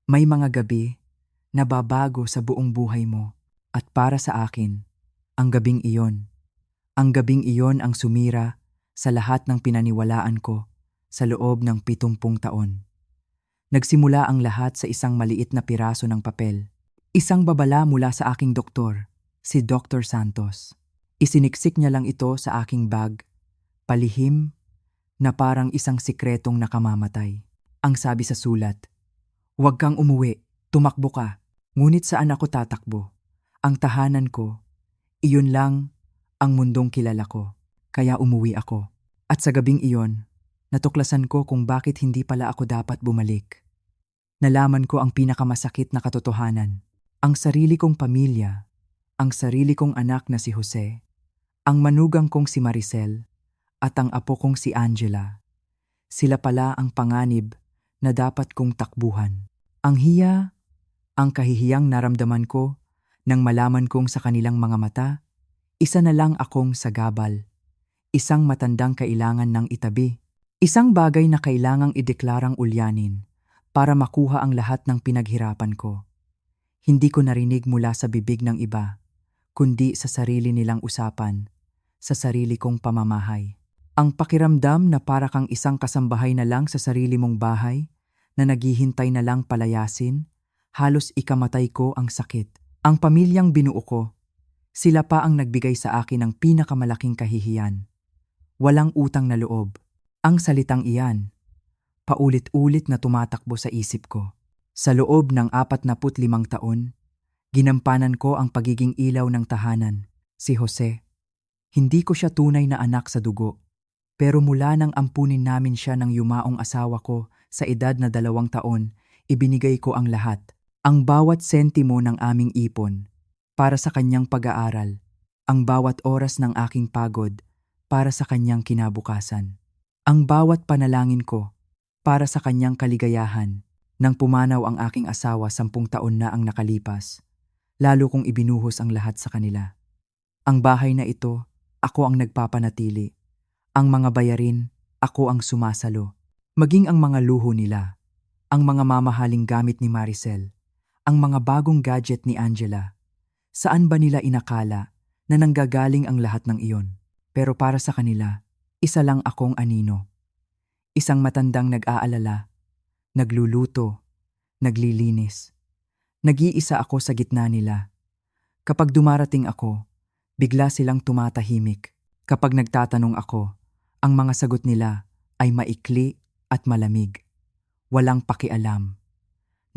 May mga gabi na babago sa buong buhay mo at para sa akin, ang gabing iyon. Ang gabing iyon ang sumira sa lahat ng pinaniwalaan ko sa loob ng 70 taon. Nagsimula ang lahat sa isang maliit na piraso ng papel. Isang babala mula sa aking doktor, si Dr. Santos. Isiniksik niya lang ito sa aking bag, palihim na parang isang sikretong nakamamatay. Ang sabi sa sulat, "Huwag kang umuwi, tumakbo ka." Ngunit saan ako tatakbo? Ang tahanan ko, iyon lang ang mundong kilala ko. Kaya umuwi ako. At sa gabing iyon, natuklasan ko kung bakit hindi pala ako dapat bumalik. Nalaman ko ang pinakamasakit na katotohanan. Ang sarili kong pamilya, ang sarili kong anak na si Jose, ang manugang kong si Maricel, at ang apo kong si Angela. Sila pala ang panganib na dapat kong takbuhan. Ang hiya, ang kahihiyang naramdaman ko nang malaman kong sa kanilang mga mata, isa na lang akong sagabal. Isang matandang kailangan ng itabi. Isang bagay na kailangang ideklarang ulyanin para makuha ang lahat ng pinaghirapan ko. Hindi ko narinig mula sa bibig ng iba, kundi sa sarili nilang usapan, sa sarili kong pamamahay. Ang pakiramdam na para kang isang kasambahay na lang sa sarili mong bahay, na naghihintay na lang palayasin, halos ikamatay ko ang sakit. Ang pamilyang binuo ko, sila pa ang nagbigay sa akin ng pinakamalaking kahihiyan. Walang utang na loob. Ang salitang iyan, paulit-ulit na tumatakbo sa isip ko. Sa loob ng 45 taon, ginampanan ko ang pagiging ilaw ng tahanan, si Jose. Hindi ko siya tunay na anak sa dugo, pero mula nang ampunin namin siya ng yumaong asawa ko sa edad na 2 taon, ibinigay ko ang lahat. Ang bawat sentimo ng aming ipon para sa kanyang pag-aaral, ang bawat oras ng aking pagod para sa kanyang kinabukasan, ang bawat panalangin ko para sa kanyang kaligayahan. Nang pumanaw ang aking asawa 10 taon na ang nakalipas, lalo kong ibinuhos ang lahat sa kanila. Ang bahay na ito, ako ang nagpapanatili. Ang mga bayarin, ako ang sumasalo. Maging ang mga luho nila, ang mga mamahaling gamit ni Maricel, ang mga bagong gadget ni Angela. Saan ba nila inakala na nanggagaling ang lahat ng iyon? Pero para sa kanila, isa lang akong anino. Isang matandang nag-aalala, nagluluto, naglilinis. Nag-iisa ako sa gitna nila. Kapag dumarating ako, bigla silang tumatahimik. Kapag nagtatanong ako, ang mga sagot nila ay maikli at malamig. Walang pakialam.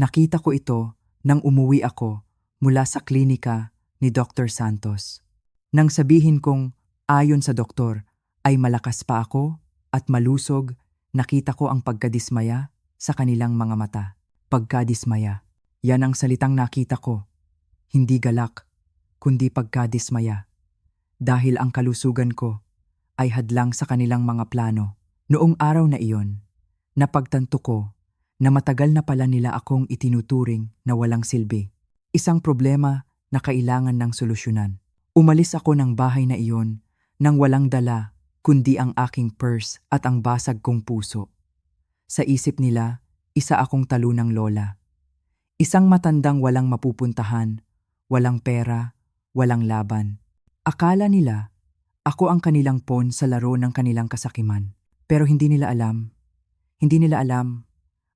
Nakita ko ito nang umuwi ako mula sa klinika ni Dr. Santos. Nang sabihin kong ayon sa doktor ay malakas pa ako at malusog, nakita ko ang pagkadismaya sa kanilang mga mata. Pagkadismaya. Yan ang salitang nakita ko. Hindi galak, kundi pagkadismaya. Dahil ang kalusugan ko ay hadlang sa kanilang mga plano. Noong araw na iyon, napagtanto ko na matagal na pala nila akong itinuturing na walang silbi. Isang problema na kailangan ng solusyonan. Umalis ako ng bahay na iyon nang walang dala kundi ang aking purse at ang basag kong puso. Sa isip nila, isa akong talunang lola. Isang matandang walang mapupuntahan, walang pera, walang laban. Akala nila, ako ang kanilang pawn sa laro ng kanilang kasakiman. Pero hindi nila alam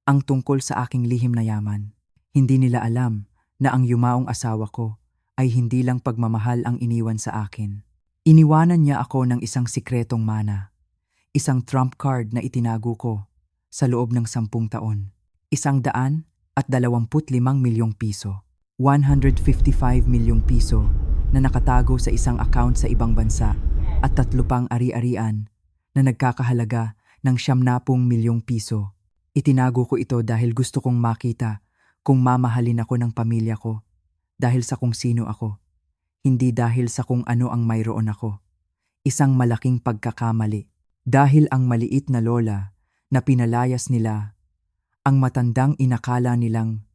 ang tungkol sa aking lihim na yaman. Hindi nila alam na ang yumaong asawa ko ay hindi lang pagmamahal ang iniwan sa akin. Iniwanan niya ako ng isang sikretong mana, isang trump card na itinago ko sa loob ng 10 taon. 125 milyong piso. 155 milyong piso na nakatago sa isang account sa ibang bansa at 3 pang ari-arian na nagkakahalaga ng 70 milyong piso. Itinago ko ito dahil gusto kong makita kung mamahalin ako ng pamilya ko, dahil sa kung sino ako, hindi dahil sa kung ano ang mayroon ako. Isang malaking pagkakamali. Dahil ang maliit na lola na pinalayas nila, ang matandang inakala nilang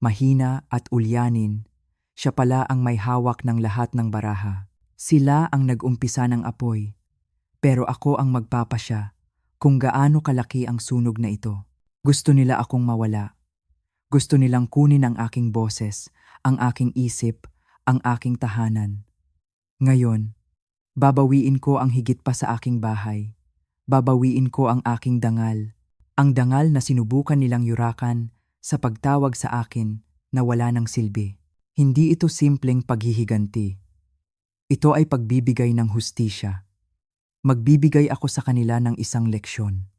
mahina at ulyanin, siya pala ang may hawak ng lahat ng baraha. Sila ang nag-umpisa ng apoy, pero ako ang magpapasya kung gaano kalaki ang sunog na ito. Gusto nila akong mawala. Gusto nilang kunin ang aking boses, ang aking isip, ang aking tahanan. Ngayon, babawiin ko ang higit pa sa aking bahay. Babawiin ko ang aking dangal. Ang dangal na sinubukan nilang yurakan sa pagtawag sa akin na wala ng silbi. Hindi ito simpleng paghihiganti. Ito ay pagbibigay ng hustisya. Magbibigay ako sa kanila ng isang leksyon.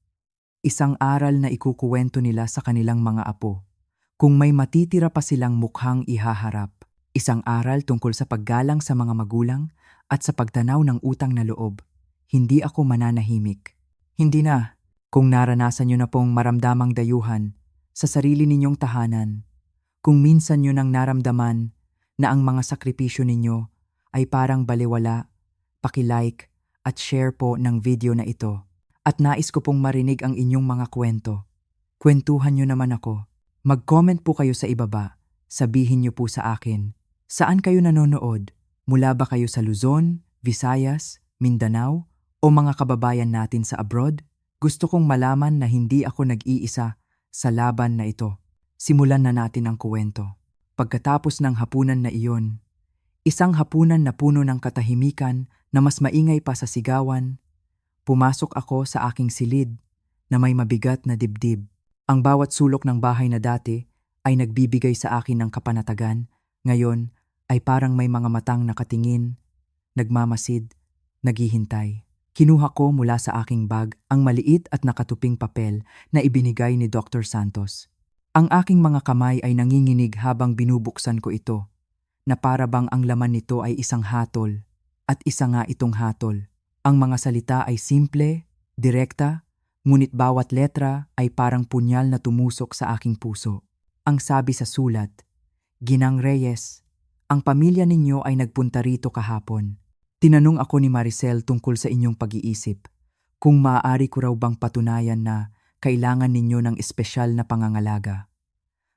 Isang aral na ikukuwento nila sa kanilang mga apo. Kung may matitira pa silang mukhang ihaharap. Isang aral tungkol sa paggalang sa mga magulang at sa pagtanaw ng utang na loob. Hindi ako mananahimik. Hindi na. Kung naranasan nyo na pong maramdamang dayuhan sa sarili ninyong tahanan, kung minsan nyo nang naramdaman na ang mga sakripisyo ninyo ay parang balewala, paki-like at share po ng video na ito. At nais ko pong marinig ang inyong mga kwento. Kwentuhan nyo naman ako. Mag-comment po kayo sa ibaba. Sabihin nyo po sa akin, saan kayo nanonood? Mula ba kayo sa Luzon, Visayas, Mindanao, o mga kababayan natin sa abroad? Gusto kong malaman na hindi ako nag-iisa sa laban na ito. Simulan na natin ang kuwento. Pagkatapos ng hapunan na iyon, isang hapunan na puno ng katahimikan na mas maingay pa sa sigawan, pumasok ako sa aking silid na may mabigat na dibdib. Ang bawat sulok ng bahay na dati ay nagbibigay sa akin ng kapanatagan, ngayon ay parang may mga matang nakatingin, nagmamasid, naghihintay. Kinuha ko mula sa aking bag ang maliit at nakatuping papel na ibinigay ni Dr. Santos. Ang aking mga kamay ay nanginginig habang binubuksan ko ito, na para bang ang laman nito ay isang hatol, at isa nga itong hatol. Ang mga salita ay simple, direkta, ngunit bawat letra ay parang punyal na tumusok sa aking puso. Ang sabi sa sulat, "Ginang Reyes, ang pamilya ninyo ay nagpunta rito kahapon. Tinanong ako ni Maricel tungkol sa inyong pag-iisip, kung maaari ko raw bang patunayan na kailangan ninyo ng espesyal na pangangalaga.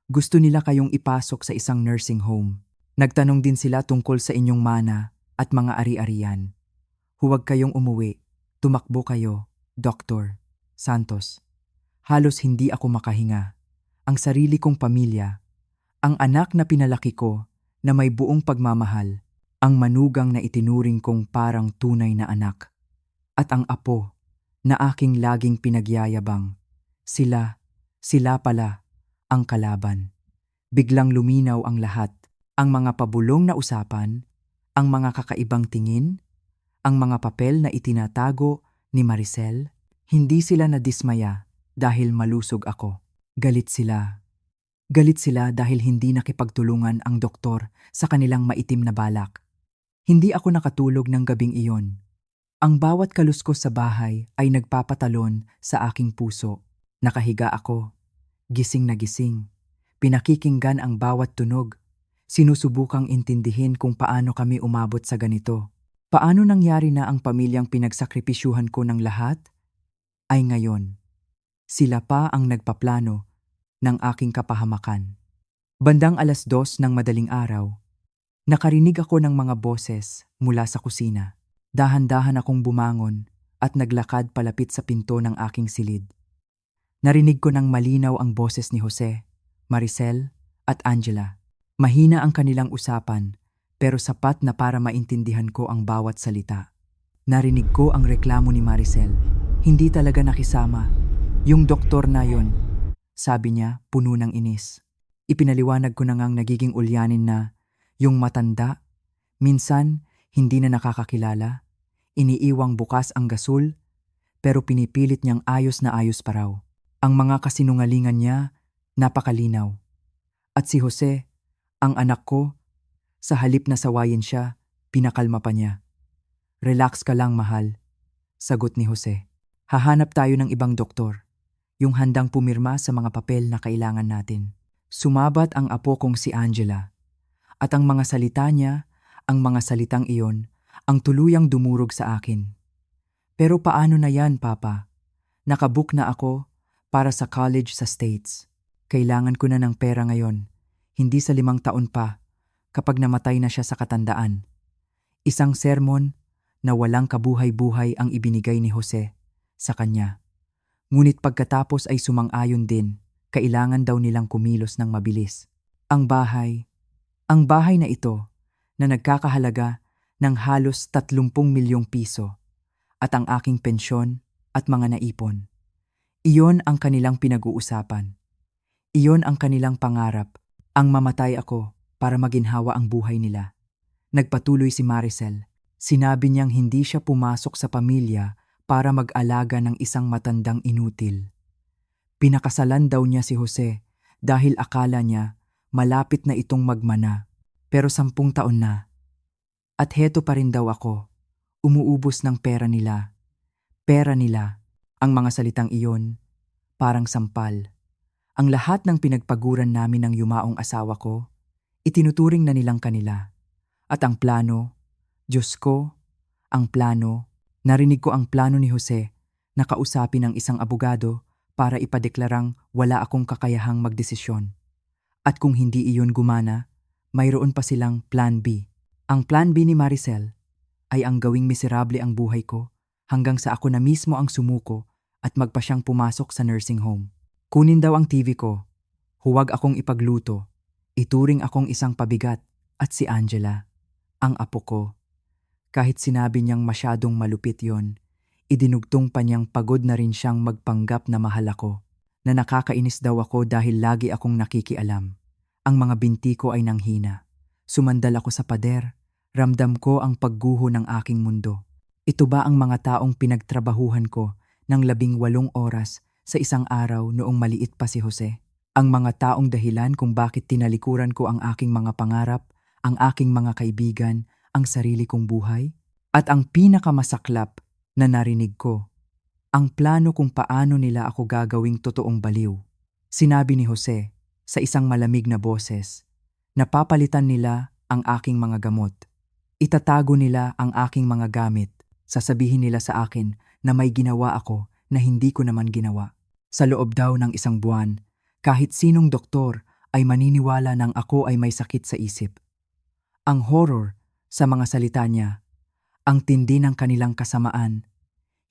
Gusto nila kayong ipasok sa isang nursing home. Nagtanong din sila tungkol sa inyong mana at mga ari-arian. Huwag kayong umuwi. Tumakbo kayo, Dr. Santos." Halos hindi ako makahinga. Ang sarili kong pamilya, ang anak na pinalaki ko na may buong pagmamahal, ang manugang na itinuring kong parang tunay na anak, at ang apo na aking laging pinagyayabang. Sila pala ang kalaban. Biglang luminaw ang lahat, ang mga pabulong na usapan, ang mga kakaibang tingin, ang mga papel na itinatago ni Maricel. Hindi sila nadismaya dahil malusog ako. Galit sila. Galit sila dahil hindi nakipagtulungan ang doktor sa kanilang maitim na balak. Hindi ako nakatulog ng gabing iyon. Ang bawat kaluskos sa bahay ay nagpapatalon sa aking puso. Nakahiga ako, gising na gising. Pinakikinggan ang bawat tunog. Sinusubukang intindihin kung paano kami umabot sa ganito. Paano nangyari na ang pamilyang pinagsakripisyuhan ko ng lahat? Ay ngayon, sila pa ang nagpaplano ng aking kapahamakan. Bandang 2:00 ng madaling araw, nakarinig ako ng mga boses mula sa kusina. Dahan-dahan akong bumangon at naglakad palapit sa pinto ng aking silid. Narinig ko ng malinaw ang boses ni Jose, Maricel at Angela. Mahina ang kanilang usapan pero sapat na para maintindihan ko ang bawat salita. Narinig ko ang reklamo ni Maricel. Hindi talaga nakisama. Yung doktor na yon, sabi niya, puno ng inis. Ipinaliwanag ko na ngang nagiging ulyanin na yung matanda, minsan hindi na nakakakilala, iniiwang bukas ang gasol, pero pinipilit niyang ayos na ayos pa raw. Ang mga kasinungalingan niya, napakalinaw. At si Jose, ang anak ko, sa halip na sawayin siya, pinakalma pa niya. "Relax ka lang, mahal," sagot ni Jose. "Hahanap tayo ng ibang doktor, yung handang pumirma sa mga papel na kailangan natin." Sumabat ang apo kong si Angela. At ang mga salita niya, ang mga salitang iyon, ang tuluyang dumurog sa akin. "Pero paano na yan, Papa? Nakabook na ako para sa college sa States. Kailangan ko na ng pera ngayon, hindi sa 5 taon pa, kapag namatay na siya sa katandaan." Isang sermon na walang kabuhay-buhay ang ibinigay ni Jose sa kanya. Ngunit pagkatapos ay sumang-ayon din, kailangan daw nilang kumilos ng mabilis. Ang bahay na ito na nagkakahalaga ng halos 30 milyong piso at ang aking pensyon at mga naipon. Iyon ang kanilang pinag-uusapan. Iyon ang kanilang pangarap, ang mamatay ako para maginhawa ang buhay nila. Nagpatuloy si Maricel. Sinabi niyang hindi siya pumasok sa pamilya para mag-alaga ng isang matandang inutil. Pinakasalan daw niya si Jose dahil akala niya malapit na itong magmana, pero 10 taon na. At heto pa rin daw ako, umuubos ng pera nila. Pera nila, ang mga salitang iyon, parang sampal. Ang lahat ng pinagpaguran namin ng yumaong asawa ko, itinuturing na nilang kanila. At ang plano, Diyos ko, ang plano, narinig ko ang plano ni Jose na kausapin ang isang abogado para ipadeklarang wala akong kakayahang magdesisyon. At kung hindi iyon gumana, mayroon pa silang Plan B. Ang Plan B ni Maricel ay ang gawing miserable ang buhay ko hanggang sa ako na mismo ang sumuko at magpa siyang pumasok sa nursing home. Kunin daw ang TV ko, huwag akong ipagluto, ituring akong isang pabigat at si Angela, ang apo ko. Kahit sinabi niyang masyadong malupit yon, idinugtong pa niyang pagod na rin siyang magpanggap na mahal ako, na nakakainis daw ako dahil lagi akong nakikialam. Ang mga binti ko ay nanghina. Sumandal ako sa pader, ramdam ko ang pagguho ng aking mundo. Ito ba ang mga taong pinagtrabahuhan ko ng 18 oras sa isang araw noong maliit pa si Jose? Ang mga taong dahilan kung bakit tinalikuran ko ang aking mga pangarap, ang aking mga kaibigan, ang sarili kong buhay? At ang pinakamasaklap na narinig ko, ang plano kung paano nila ako gagawing totoong baliw. Sinabi ni Jose sa isang malamig na boses, napapalitan nila ang aking mga gamot. Itatago nila ang aking mga gamit. Sasabihin nila sa akin na may ginawa ako na hindi ko naman ginawa. Sa loob daw ng 1 buwan, kahit sinong doktor ay maniniwala nang ako ay may sakit sa isip. Ang horror sa mga salita niya, ang tindi ng kanilang kasamaan,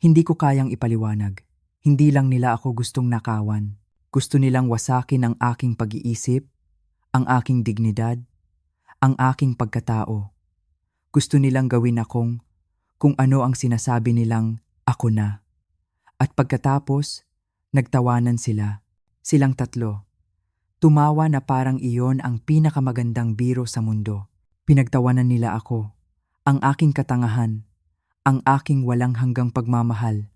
hindi ko kayang ipaliwanag. Hindi lang nila ako gustong nakawan. Gusto nilang wasakin ang aking pag-iisip, ang aking dignidad, ang aking pagkatao. Gusto nilang gawin akong kung ano ang sinasabi nilang ako na. At pagkatapos, nagtawanan sila. Silang tatlo. Tumawa na parang iyon ang pinakamagandang biro sa mundo. Pinagtawanan nila ako, ang aking katangahan, ang aking walang hanggang pagmamahal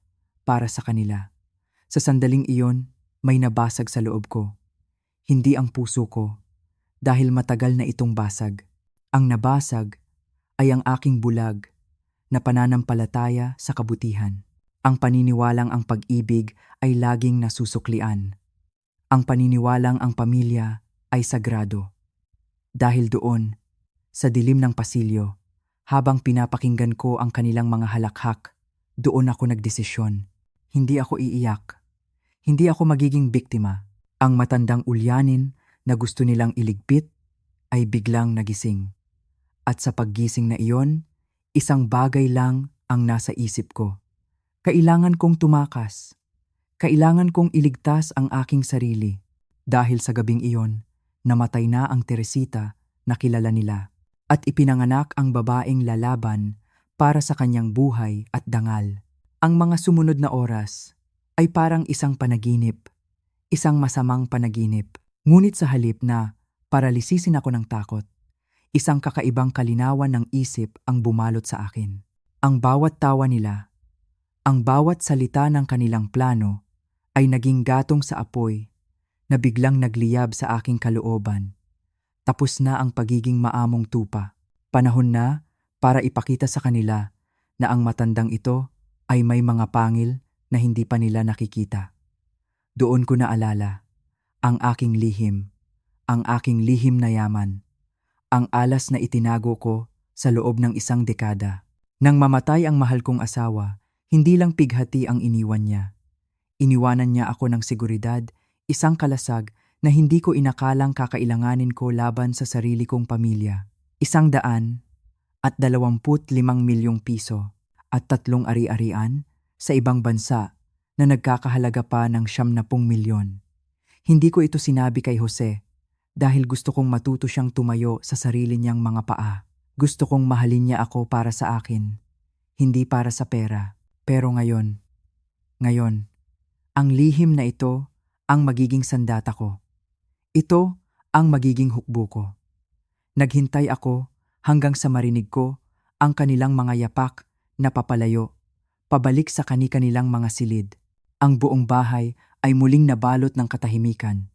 para sa kanila. Sa sandaling iyon, may nabasag sa loob ko. Hindi ang puso ko, dahil matagal na itong basag. Ang nabasag ay ang aking bulag na pananampalataya sa kabutihan. Ang paniniwalang ang pag-ibig ay laging nasusuklian. Ang paniniwalang ang pamilya ay sagrado. Dahil doon, sa dilim ng pasilyo, habang pinapakinggan ko ang kanilang mga halakhak, doon ako nagdesisyon. Hindi ako iiyak. Hindi ako magiging biktima. Ang matandang ulyanin na gusto nilang iligpit ay biglang nagising. At sa paggising na iyon, isang bagay lang ang nasa isip ko. Kailangan kong tumakas. Kailangan kong iligtas ang aking sarili. Dahil sa gabing iyon, namatay na ang Teresita na kilala nila. At ipinanganak ang babaeng lalaban para sa kanyang buhay at dangal. Ang mga sumunod na oras ay parang isang panaginip, isang masamang panaginip. Ngunit sa halip na paralisisin ako ng takot, isang kakaibang kalinawan ng isip ang bumalot sa akin. Ang bawat tawa nila, ang bawat salita ng kanilang plano ay naging gatong sa apoy na biglang nagliyab sa aking kalooban. Tapos na ang pagiging maamong tupa. Panahon na para ipakita sa kanila na ang matandang ito ay may mga pangil na hindi pa nila nakikita. Doon ko naalala ang aking lihim na yaman, ang alas na itinago ko sa loob ng 1 dekada. Nang mamatay ang mahal kong asawa, hindi lang pighati ang iniwan niya. Iniwanan niya ako ng seguridad, isang kalasag na hindi ko inakalang kakailanganin ko laban sa sarili kong pamilya. 125 milyong piso at 3 ari-arian sa ibang bansa na nagkakahalaga pa ng 70 milyon. Hindi ko ito sinabi kay Jose dahil gusto kong matuto siyang tumayo sa sarili niyang mga paa. Gusto kong mahalin niya ako para sa akin, hindi para sa pera. Pero ngayon, ang lihim na ito ang magiging sandata ko. Ito ang magiging hukbo ko. Naghintay ako hanggang sa marinig ko ang kanilang mga yapak na papalayo, pabalik sa kani-kanilang mga silid. Ang buong bahay ay muling nabalot ng katahimikan.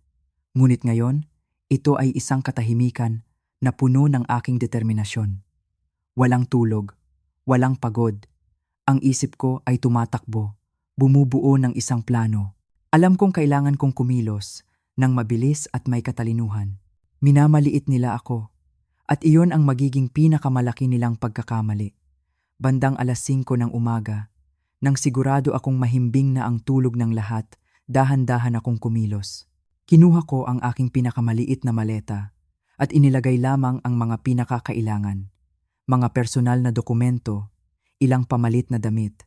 Ngunit ngayon, ito ay isang katahimikan na puno ng aking determinasyon. Walang tulog, walang pagod. Ang isip ko ay tumatakbo, bumubuo ng isang plano. Alam kong kailangan kong kumilos ng mabilis at may katalinuhan. Minamaliit nila ako, at iyon ang magiging pinakamalaki nilang pagkakamali. Bandang 5:00 ng umaga, nang sigurado akong mahimbing na ang tulog ng lahat, dahan-dahan akong kumilos. Kinuha ko ang aking pinakamaliit na maleta at inilagay lamang ang mga pinakakailangan. Mga personal na dokumento, ilang pamalit na damit,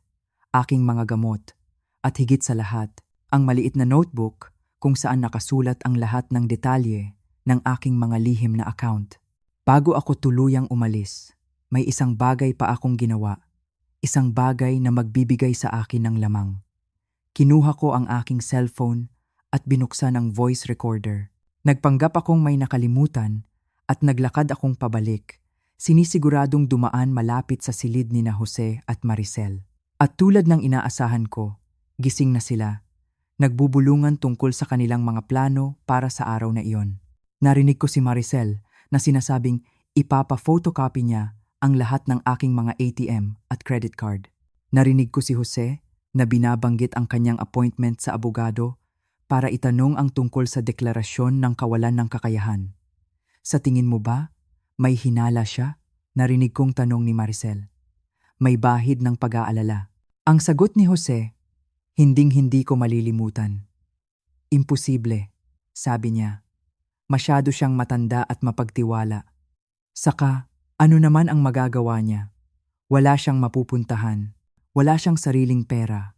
aking mga gamot, at higit sa lahat, ang maliit na notebook kung saan nakasulat ang lahat ng detalye ng aking mga lihim na account. Bago ako tuluyang umalis, may isang bagay pa akong ginawa. Isang bagay na magbibigay sa akin ng lamang. Kinuha ko ang aking cellphone at binuksan ang voice recorder. Nagpanggap akong may nakalimutan at naglakad akong pabalik, sinisiguradong dumaan malapit sa silid ni na Jose at Maricel. At tulad ng inaasahan ko, gising na sila. Nagbubulungan tungkol sa kanilang mga plano para sa araw na iyon. Narinig ko si Maricel na sinasabing ipapa-photocopy niya ang lahat ng aking mga ATM at credit card. Narinig ko si Jose na binabanggit ang kanyang appointment sa abogado para itanong ang tungkol sa deklarasyon ng kawalan ng kakayahan. Sa tingin mo ba, may hinala siya? Narinig kong tanong ni Maricel. May bahid ng pag-aalala. Ang sagot ni Jose, hinding-hindi ko malilimutan. Imposible, sabi niya. Masyado siyang matanda at mapagtiwala. Saka, ano naman ang magagawa niya? Wala siyang mapupuntahan. Wala siyang sariling pera.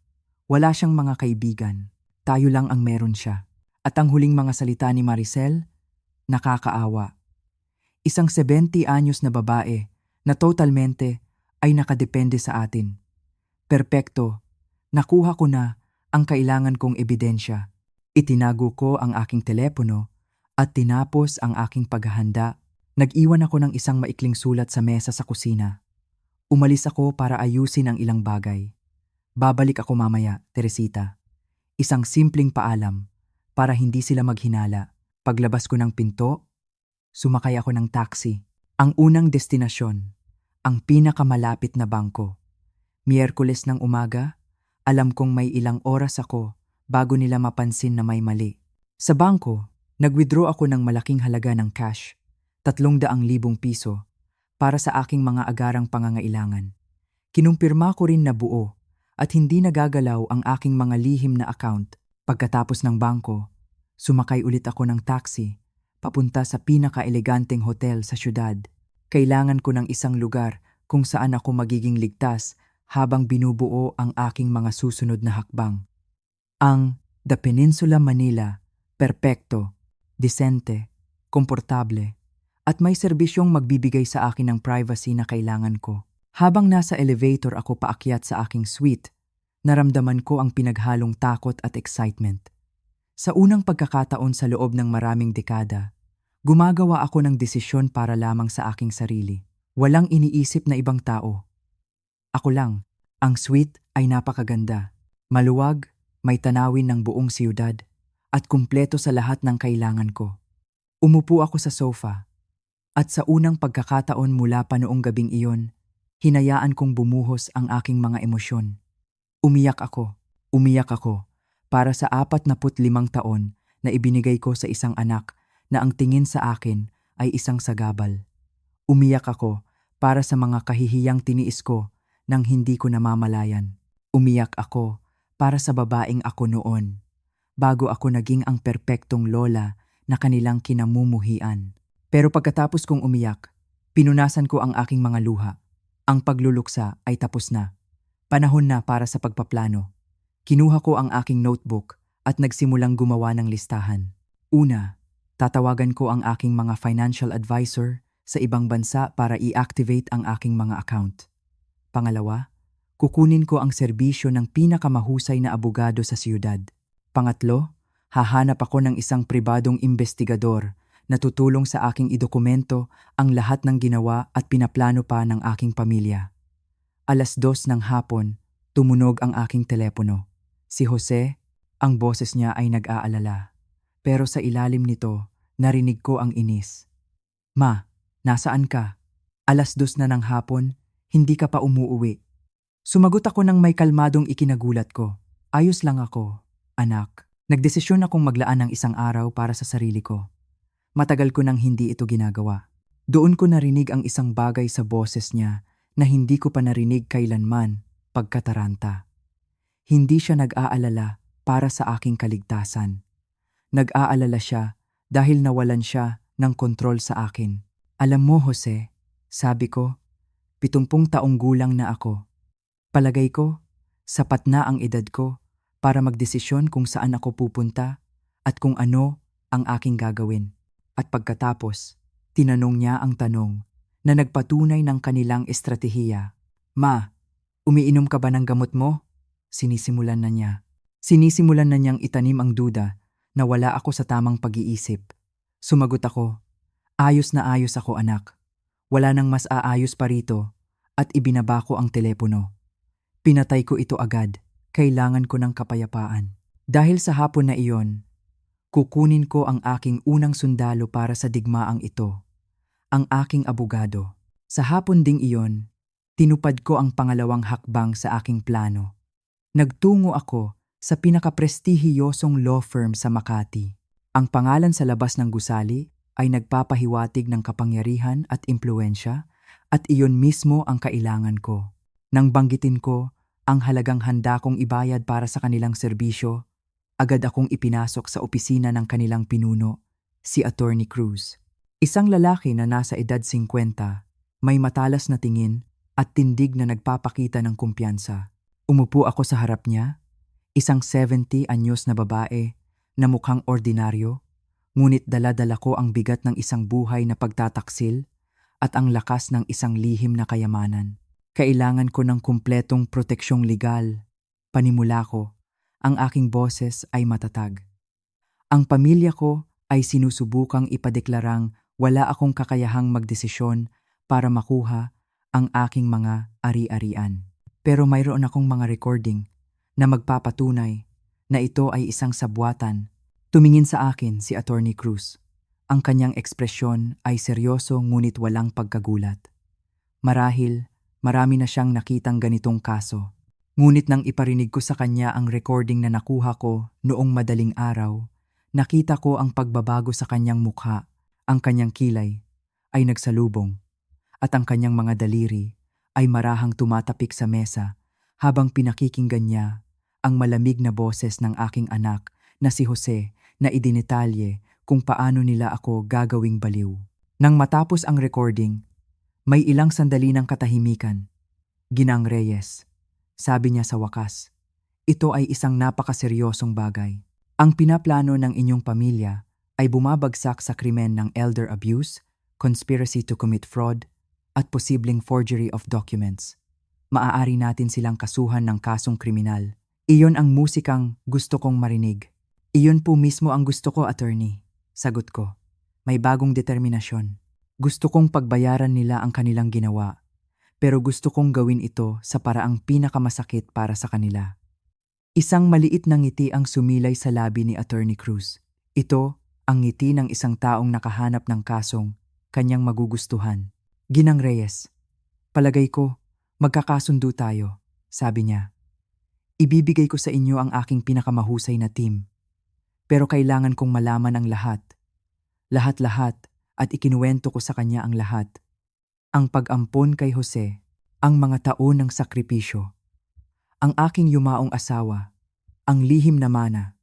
Wala siyang mga kaibigan. Tayo lang ang meron siya. At ang huling mga salita ni Maricel, nakakaawa. Isang 70 anyos na babae na totalmente ay nakadepende sa atin. Perpekto, nakuha ko na ang kailangan kong ebidensya. Itinago ko ang aking telepono at tinapos ang aking paghahanda. Nag-iwan ako ng isang maikling sulat sa mesa sa kusina. Umalis ako para ayusin ang ilang bagay. Babalik ako mamaya, Teresita. Isang simpleng paalam para hindi sila maghinala. Paglabas ko ng pinto, sumakay ako ng taxi. Ang unang destinasyon, ang pinakamalapit na bangko. Miyerkules ng umaga, alam kong may ilang oras ako bago nila mapansin na may mali. Sa bangko, nag-withdraw ako ng malaking halaga ng cash, 300,000 piso, para sa aking mga agarang pangangailangan. Kinumpirma ko rin na buo at hindi nagagalaw ang aking mga lihim na account. Pagkatapos ng bangko, sumakay ulit ako ng taxi, papunta sa pinaka-eleganteng hotel sa syudad. Kailangan ko ng isang lugar kung saan ako magiging ligtas habang binubuo ang aking mga susunod na hakbang. Ang The Peninsula Manila, perpekto, disente, komportable, at may serbisyong magbibigay sa akin ng privacy na kailangan ko. Habang nasa elevator ako paakyat sa aking suite, naramdaman ko ang pinaghalong takot at excitement. Sa unang pagkakataon sa loob ng maraming dekada, gumagawa ako ng desisyon para lamang sa aking sarili. Walang iniisip na ibang tao. Ako lang. Ang suite ay napakaganda. Maluwag, may tanawin ng buong siyudad, at kumpleto sa lahat ng kailangan ko. Umupo ako sa sofa, at sa unang pagkakataon mula pa noong gabing iyon, hinayaan kong bumuhos ang aking mga emosyon. Umiyak ako para sa 45 taon na ibinigay ko sa isang anak na ang tingin sa akin ay isang sagabal. Umiyak ako para sa mga kahihiyang tiniis ko nang hindi ko namamalayan. Umiyak ako para sa babaeng ako noon, bago ako naging ang perpektong lola na kanilang kinamumuhian. Pero pagkatapos kong umiyak, pinunasan ko ang aking mga luha. Ang pagluluksa ay tapos na. Panahon na para sa pagpaplano. Kinuha ko ang aking notebook at nagsimulang gumawa ng listahan. Una, tatawagan ko ang aking mga financial advisor sa ibang bansa para i-activate ang aking mga account. Pangalawa, kukunin ko ang serbisyo ng pinakamahusay na abogado sa siyudad. Pangatlo, hahanap ako ng isang pribadong investigador na tutulong sa aking idokumento ang lahat ng ginawa at pinaplano pa ng aking pamilya. 2:00 ng hapon, tumunog ang aking telepono. Si Jose, ang boses niya ay nag-aalala. Pero sa ilalim nito, narinig ko ang inis. Ma, nasaan ka? 2:00 na ng hapon, hindi ka pa umuuwi. Sumagot ako ng may kalmadong ikinagulat ko. Ayos lang ako, anak. Nagdesisyon akong maglaan ng isang araw para sa sarili ko. Matagal ko nang hindi ito ginagawa. Doon ko narinig ang isang bagay sa boses niya na hindi ko pa narinig kailanman pagkataranta. Hindi siya nag-aalala para sa aking kaligtasan. Nag-aalala siya dahil nawalan siya ng kontrol sa akin. Alam mo, Jose, sabi ko, 70 taong gulang na ako. Palagay ko, sapat na ang edad ko para magdesisyon kung saan ako pupunta at kung ano ang aking gagawin. At pagkatapos, tinanong niya ang tanong na nagpatunay ng kanilang estratehiya. Ma, umiinom ka ba ng gamot mo? Sinisimulan na niya. Sinisimulan na niyang itanim ang duda na wala ako sa tamang pag-iisip. Sumagot ako, ayos na ayos ako anak. Wala nang mas aayos pa rito at ibinaba ko ang telepono. Pinatay ko ito agad. Kailangan ko ng kapayapaan. Dahil sa hapon na iyon, kukunin ko ang aking unang sundalo para sa digmaang ito. Ang aking abogado. Sa hapon ding iyon, tinupad ko ang pangalawang hakbang sa aking plano. Nagtungo ako sa pinakaprestihiyosong law firm sa Makati. Ang pangalan sa labas ng gusali ay nagpapahiwatig ng kapangyarihan at impluensya at iyon mismo ang kailangan ko. Nang banggitin ko ang halagang handa kong ibayad para sa kanilang serbisyo, agad akong ipinasok sa opisina ng kanilang pinuno, si Attorney Cruz. Isang lalaki na nasa edad 50, may matalas na tingin at tindig na nagpapakita ng kumpiyansa. Umupo ako sa harap niya, isang 70 anyos na babae na mukhang ordinaryo, ngunit dala-dala ko ang bigat ng isang buhay na pagtataksil at ang lakas ng isang lihim na kayamanan. Kailangan ko ng kumpletong proteksyong legal. Panimula ko, ang aking boses ay matatag. Ang pamilya ko ay sinusubukang ipadeklarang wala akong kakayahang magdesisyon para makuha ang aking mga ari-arian. Pero mayroon akong mga recording na magpapatunay na ito ay isang sabwatan. Tumingin sa akin si Attorney Cruz. Ang kanyang ekspresyon ay seryoso ngunit walang pagkagulat. Marahil, marami na siyang nakitang ganitong kaso. Ngunit nang iparinig ko sa kanya ang recording na nakuha ko noong madaling araw, nakita ko ang pagbabago sa kanyang mukha. Ang kanyang kilay ay nagsalubong at ang kanyang mga daliri ay marahang tumatapik sa mesa habang pinakikinggan niya ang malamig na boses ng aking anak na si Jose na idinitalye kung paano nila ako gagawing baliw. Nang matapos ang recording, may ilang sandali ng katahimikan. Ginang Reyes, sabi niya sa wakas, ito ay isang napakaseryosong bagay. Ang pinaplano ng inyong pamilya ay bumabagsak sa krimen ng elder abuse, conspiracy to commit fraud, at posibleng forgery of documents. Maaari natin silang kasuhan ng kasong kriminal. Iyon ang musikang gusto kong marinig. Iyon po mismo ang gusto ko, attorney. Sagot ko. May bagong determinasyon. Gusto kong pagbayaran nila ang kanilang ginawa, pero gusto kong gawin ito sa paraang pinakamasakit para sa kanila. Isang maliit na ngiti ang sumilay sa labi ni Attorney Cruz. Ito ang ngiti ng isang taong nakahanap ng kasong kanyang magugustuhan. Ginang Reyes, palagay ko, magkakasundo tayo, sabi niya. Ibibigay ko sa inyo ang aking pinakamahusay na team. Pero kailangan kong malaman ang lahat. Lahat-lahat at ikinuwento ko sa kanya ang lahat. Ang pag-ampon kay Jose, ang mga taon ng sakripisyo, ang aking yumaong asawa, ang lihim na mana,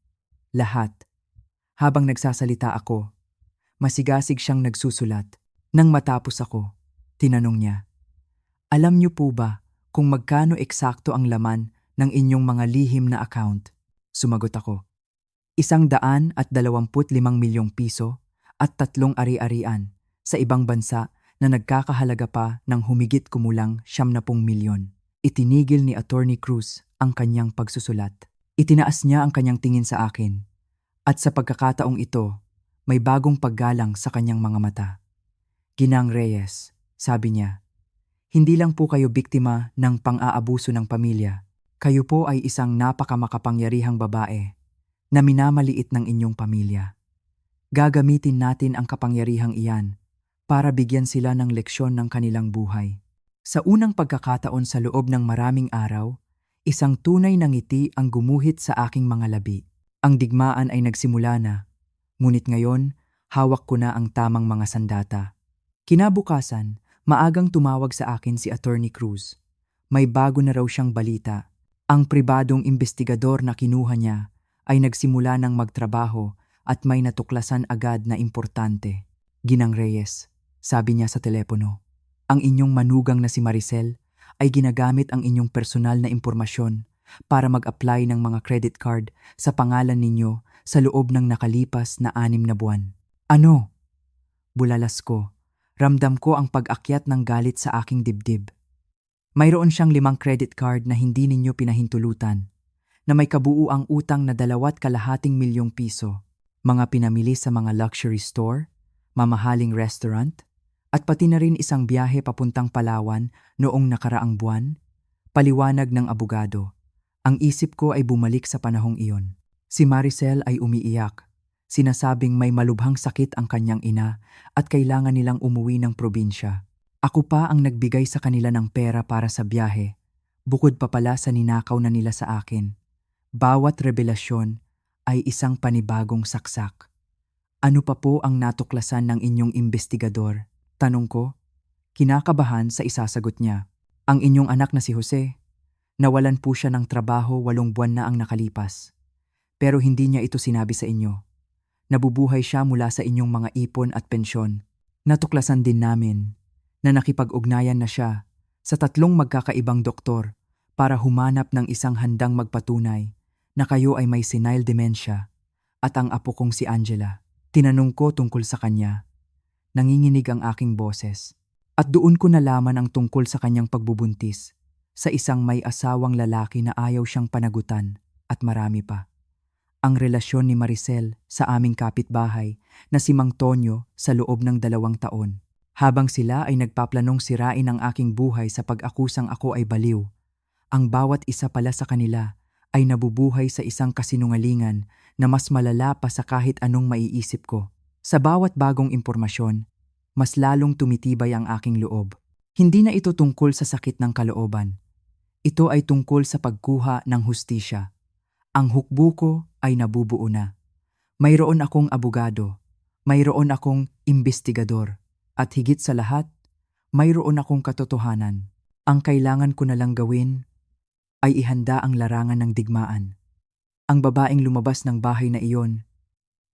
lahat. Habang nagsasalita ako, masigasig siyang nagsusulat. Nang matapos ako, tinanong niya, alam niyo po ba kung magkano eksakto ang laman ng inyong mga lihim na account? Sumagot ako, 125 milyong piso at 3 ari-arian sa ibang bansa na nagkakahalaga pa ng humigit kumulang 70 milyon. Itinigil ni Attorney Cruz ang kanyang pagsusulat. Itinaas niya ang kanyang tingin sa akin at sa pagkakataong ito, may bagong paggalang sa kanyang mga mata. Ginang Reyes, sabi niya, hindi lang po kayo biktima ng pang-aabuso ng pamilya. Kayo po ay isang napakamakapangyarihang babae na minamaliit ng inyong pamilya. Gagamitin natin ang kapangyarihang iyan para bigyan sila ng leksyon ng kanilang buhay. Sa unang pagkakataon sa loob ng maraming araw, isang tunay na ngiti ang gumuhit sa aking mga labi. Ang digmaan ay nagsimula na, ngunit ngayon, hawak ko na ang tamang mga sandata. Kinabukasan, maagang tumawag sa akin si Attorney Cruz. May bago na raw siyang balita. Ang pribadong investigador na kinuha niya ay nagsimula ng magtrabaho at may natuklasan agad na importante. Ginang Reyes, sabi niya sa telepono, ang inyong manugang na si Maricel ay ginagamit ang inyong personal na impormasyon para mag-apply ng mga credit card sa pangalan ninyo sa loob ng nakalipas na 6 na buwan. Ano? Bulalas ko. Ramdam ko ang pag-akyat ng galit sa aking dibdib. Mayroon siyang 5 credit card na hindi ninyo pinahintulutan, na may kabuuang utang na 2.2 milyong piso, mga pinamili sa mga luxury store, mamahaling restaurant, at pati na rin isang biyahe papuntang Palawan noong nakaraang buwan. Paliwanag ng abogado. Ang isip ko ay bumalik sa panahong iyon. Si Maricel ay umiiyak. Sinasabing may malubhang sakit ang kanyang ina at kailangan nilang umuwi ng probinsya. Ako pa ang nagbigay sa kanila ng pera para sa biyahe, bukod pa pala sa ninakaw na nila sa akin. Bawat revelasyon ay isang panibagong saksak. Ano pa po ang natuklasan ng inyong investigador? Tanong ko, kinakabahan sa isasagot niya. Ang inyong anak na si Jose, nawalan po siya ng trabaho 8 buwan na ang nakalipas. Pero hindi niya ito sinabi sa inyo. Nabubuhay siya mula sa inyong mga ipon at pensyon. Natuklasan din namin na nakipag-ugnayan na siya sa 3 magkakaibang doktor para humanap ng isang handang magpatunay na kayo ay may senile dementia at ang apo kong si Angela. Tinanong ko tungkol sa kanya. Nanginginig ang aking boses. At doon ko nalaman ang tungkol sa kanyang pagbubuntis sa isang may asawang lalaki na ayaw siyang panagutan at marami pa. Ang relasyon ni Maricel sa aming kapitbahay na si Mang Tonyo sa loob ng 2 taon. Habang sila ay nagpaplanong sirain ang aking buhay sa pag-akusang ako ay baliw, ang bawat isa pala sa kanila ay nabubuhay sa isang kasinungalingan na mas malala pa sa kahit anong maiisip ko. Sa bawat bagong impormasyon, mas lalong tumitibay ang aking loob. Hindi na ito tungkol sa sakit ng kalooban. Ito ay tungkol sa pagkuha ng hustisya. Ang hukbo ko ay nabubuo na. Mayroon akong abogado, mayroon akong investigador, at higit sa lahat, mayroon akong katotohanan. Ang kailangan ko na lang gawin ay ihanda ang larangan ng digmaan. Ang babaeng lumabas ng bahay na iyon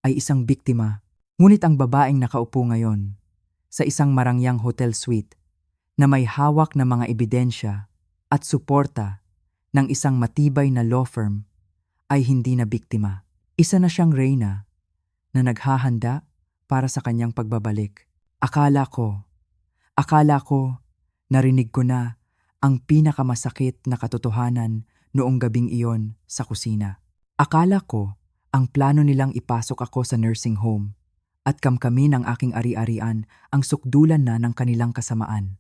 ay isang biktima, ngunit ang babaeng nakaupo ngayon sa isang marangyang hotel suite na may hawak na mga ebidensya at suporta ng isang matibay na law firm ay hindi na biktima. Isa na siyang reyna na naghahanda para sa kanyang pagbabalik. Akala ko, narinig ko na ang pinakamasakit na katotohanan noong gabing iyon sa kusina. Akala ko, ang plano nilang ipasok ako sa nursing home at kamkamin ng aking ari-arian ang sukdulan na ng kanilang kasamaan.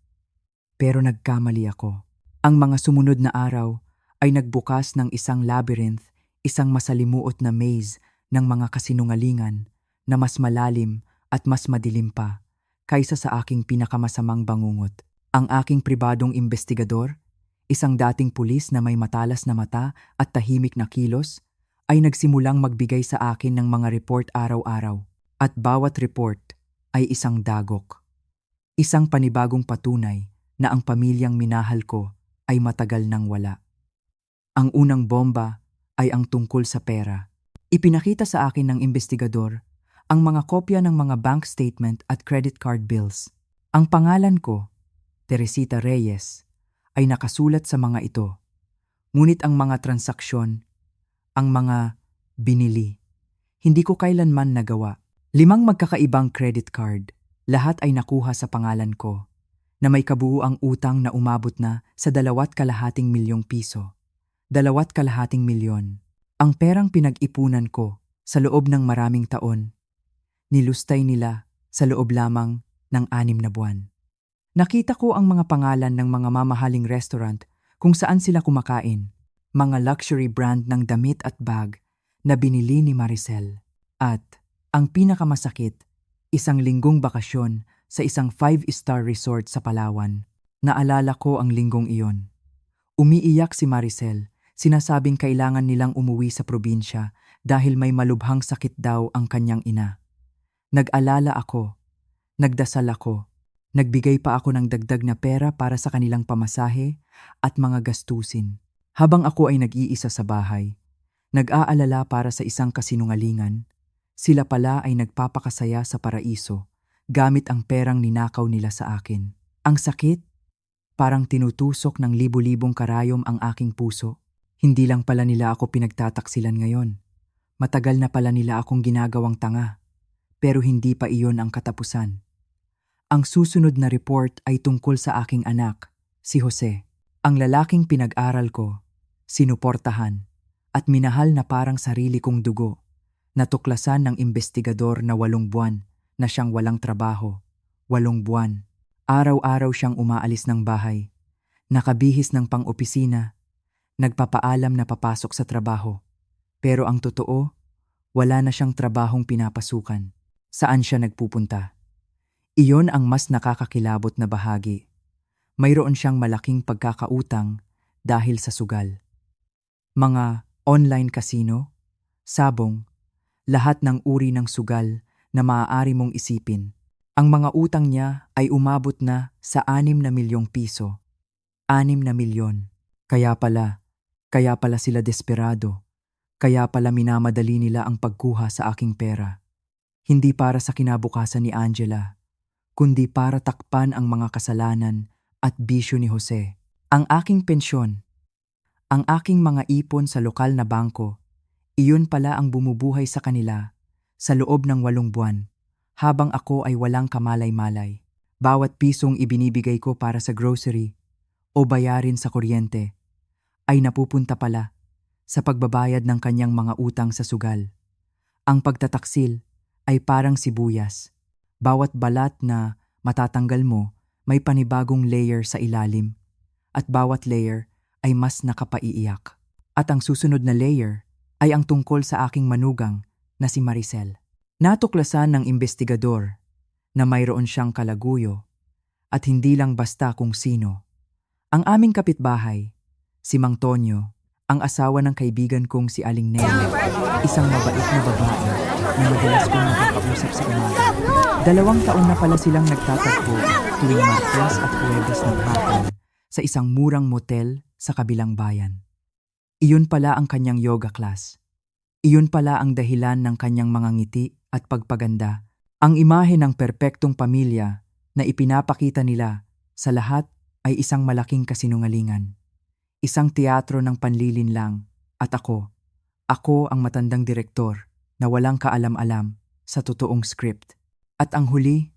Pero nagkamali ako. Ang mga sumunod na araw ay nagbukas ng isang labyrinth, isang masalimuot na maze ng mga kasinungalingan na mas malalim at mas madilim pa kaysa sa aking pinakamasamang bangungot. Ang aking pribadong investigador, isang dating pulis na may matalas na mata at tahimik na kilos, ay nagsimulang magbigay sa akin ng mga report araw-araw. At bawat report ay isang dagok. Isang panibagong patunay na ang pamilyang minahal ko ay matagal nang wala. Ang unang bomba ay ang tungkol sa pera. Ipinakita sa akin ng investigador ang mga kopya ng mga bank statement at credit card bills. Ang pangalan ko, Teresita Reyes, ay nakasulat sa mga ito. Ngunit ang mga transaksyon, ang mga binili, Hindi ko kailanman nagawa. 5 magkakaibang credit card, lahat ay nakuha sa pangalan ko, na may kabuuang utang na umabot na sa 2,2 milyong piso. 2,2 milyon. Ang perang pinag-ipunan ko sa loob ng maraming taon, nilustay nila sa loob lamang ng 6 na buwan. Nakita ko ang mga pangalan ng mga mamahaling restaurant kung saan sila kumakain, mga luxury brand ng damit at bag na binili ni Maricel. At ang pinakamasakit, 1 linggong bakasyon sa isang 5-star resort sa Palawan. Naalala ko ang linggong iyon. Umiiyak si Maricel, sinasabing kailangan nilang umuwi sa probinsya dahil may malubhang sakit daw ang kanyang ina. Nag-alala ako, nagdasal ako, nagbigay pa ako ng dagdag na pera para sa kanilang pamasahe at mga gastusin. Habang ako ay nag-iisa sa bahay, nag-aalala para sa isang kasinungalingan, sila pala ay nagpapakasaya sa paraiso gamit ang perang ninakaw nila sa akin. Ang sakit, parang tinutusok ng libu-libong karayom ang aking puso. Hindi lang pala nila ako pinagtataksilan ngayon. Matagal na pala nila akong ginagawang tanga. Pero hindi pa iyon ang katapusan. Ang susunod na report ay tungkol sa aking anak, si Jose. Ang lalaking pinag-aral ko, sinuportahan, at minahal na parang sarili kong dugo. Natuklasan ng investigador na 8 buwan na siyang walang trabaho. 8 buwan. Araw-araw siyang umaalis ng bahay. Nakabihis ng pang-opisina. Nagpapaalam na papasok sa trabaho. Pero ang totoo, wala na siyang trabahong pinapasukan. Saan siya nagpupunta? Iyon ang mas nakakakilabot na bahagi. Mayroon siyang malaking pagkakautang dahil sa sugal. Mga online casino, sabong, lahat ng uri ng sugal na maaari mong isipin. Ang mga utang niya ay umabot na sa 6 na milyong piso. 6 na milyon. Kaya pala sila desperado. Kaya pala minamadali nila ang pagkuha sa aking pera. Hindi para sa kinabukasan ni Angela, kundi para takpan ang mga kasalanan at bisyo ni Jose. Ang aking pensyon, ang aking mga ipon sa lokal na bangko, iyon pala ang bumubuhay sa kanila sa loob ng 8 buwan, habang ako ay walang kamalay-malay. Bawat pisong ibinibigay ko para sa grocery o bayarin sa kuryente ay napupunta pala sa pagbabayad ng kanyang mga utang sa sugal. Ang pagtataksil ay parang sibuyas. Bawat balat na matatanggal mo may panibagong layer sa ilalim, at bawat layer ay mas nakapaiiyak. At ang susunod na layer ay ang tungkol sa aking manugang na si Maricel. Natuklasan ng investigador na mayroon siyang kalaguyo at hindi lang basta kung sino. Ang aming kapitbahay, si Mang Tonyo, ang asawa ng kaibigan kong si Aling Nene, isang mabait na babae na madalas kong nakakausap sa umaga. 2 taon na pala silang nagtatagpo tuwing Martes at Huwebes ng hapon sa isang murang motel sa kabilang bayan. Iyon pala ang kanyang yoga class. Iyon pala ang dahilan ng kanyang mga ngiti at pagpaganda. Ang imahe ng perpektong pamilya na ipinapakita nila sa lahat ay isang malaking kasinungalingan. Isang teatro ng panlilinlang at ako ang matandang direktor na walang kaalam-alam sa totoong script. At ang huli,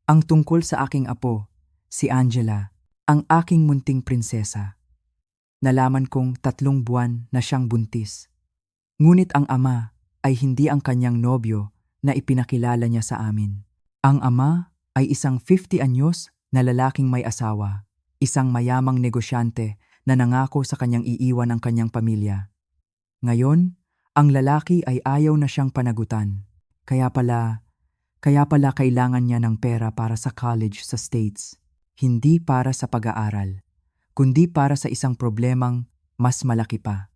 ang tungkol sa aking apo, si Angela, ang aking munting prinsesa. Nalaman kong 3 buwan na siyang buntis. Ngunit ang ama ay hindi ang kanyang nobyo na ipinakilala niya sa amin. Ang ama ay isang 50 anyos na lalaking may asawa, isang mayamang negosyante na nangako sa kanyang iiwan ang kanyang pamilya. Ngayon, ang lalaki ay ayaw na siyang panagutan. Kaya pala kailangan niya ng pera para sa college sa States. Hindi para sa pag-aaral, kundi para sa isang problemang mas malaki pa.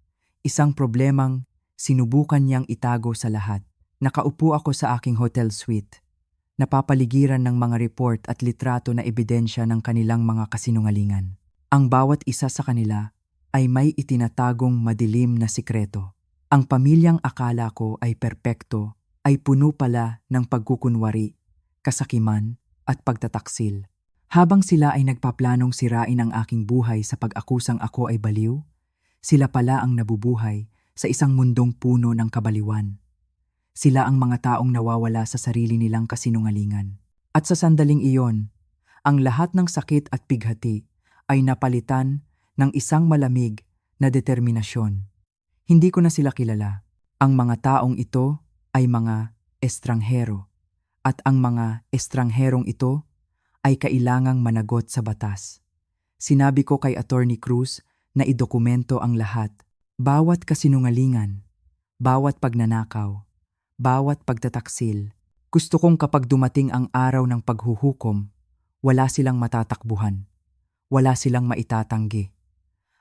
Isang problemang sinubukan niyang itago sa lahat. Nakaupo ako sa aking hotel suite, napapaligiran ng mga report at litrato na ebidensya ng kanilang mga kasinungalingan. Ang bawat isa sa kanila ay may itinatagong madilim na sikreto. Ang pamilyang akala ko ay perpekto ay puno pala ng pagkukunwari, kasakiman at pagtataksil. Habang sila ay nagpaplanong sirain ang aking buhay sa pag-akusang ako ay baliw, sila pala ang nabubuhay sa isang mundong puno ng kabaliwan. Sila ang mga taong nawawala sa sarili nilang kasinungalingan. At sa sandaling iyon, ang lahat ng sakit at pighati ay napalitan ng isang malamig na determinasyon. Hindi ko na sila kilala. Ang mga taong ito ay mga estranghero at ang mga estrangherong ito ay kailangang managot sa batas. Sinabi ko kay Attorney Cruz na idokumento ang lahat. Bawat kasinungalingan, bawat pagnanakaw, bawat pagtataksil. Gusto kong kapag dumating ang araw ng paghuhukom, wala silang matatakbuhan. Wala silang maitatanggi.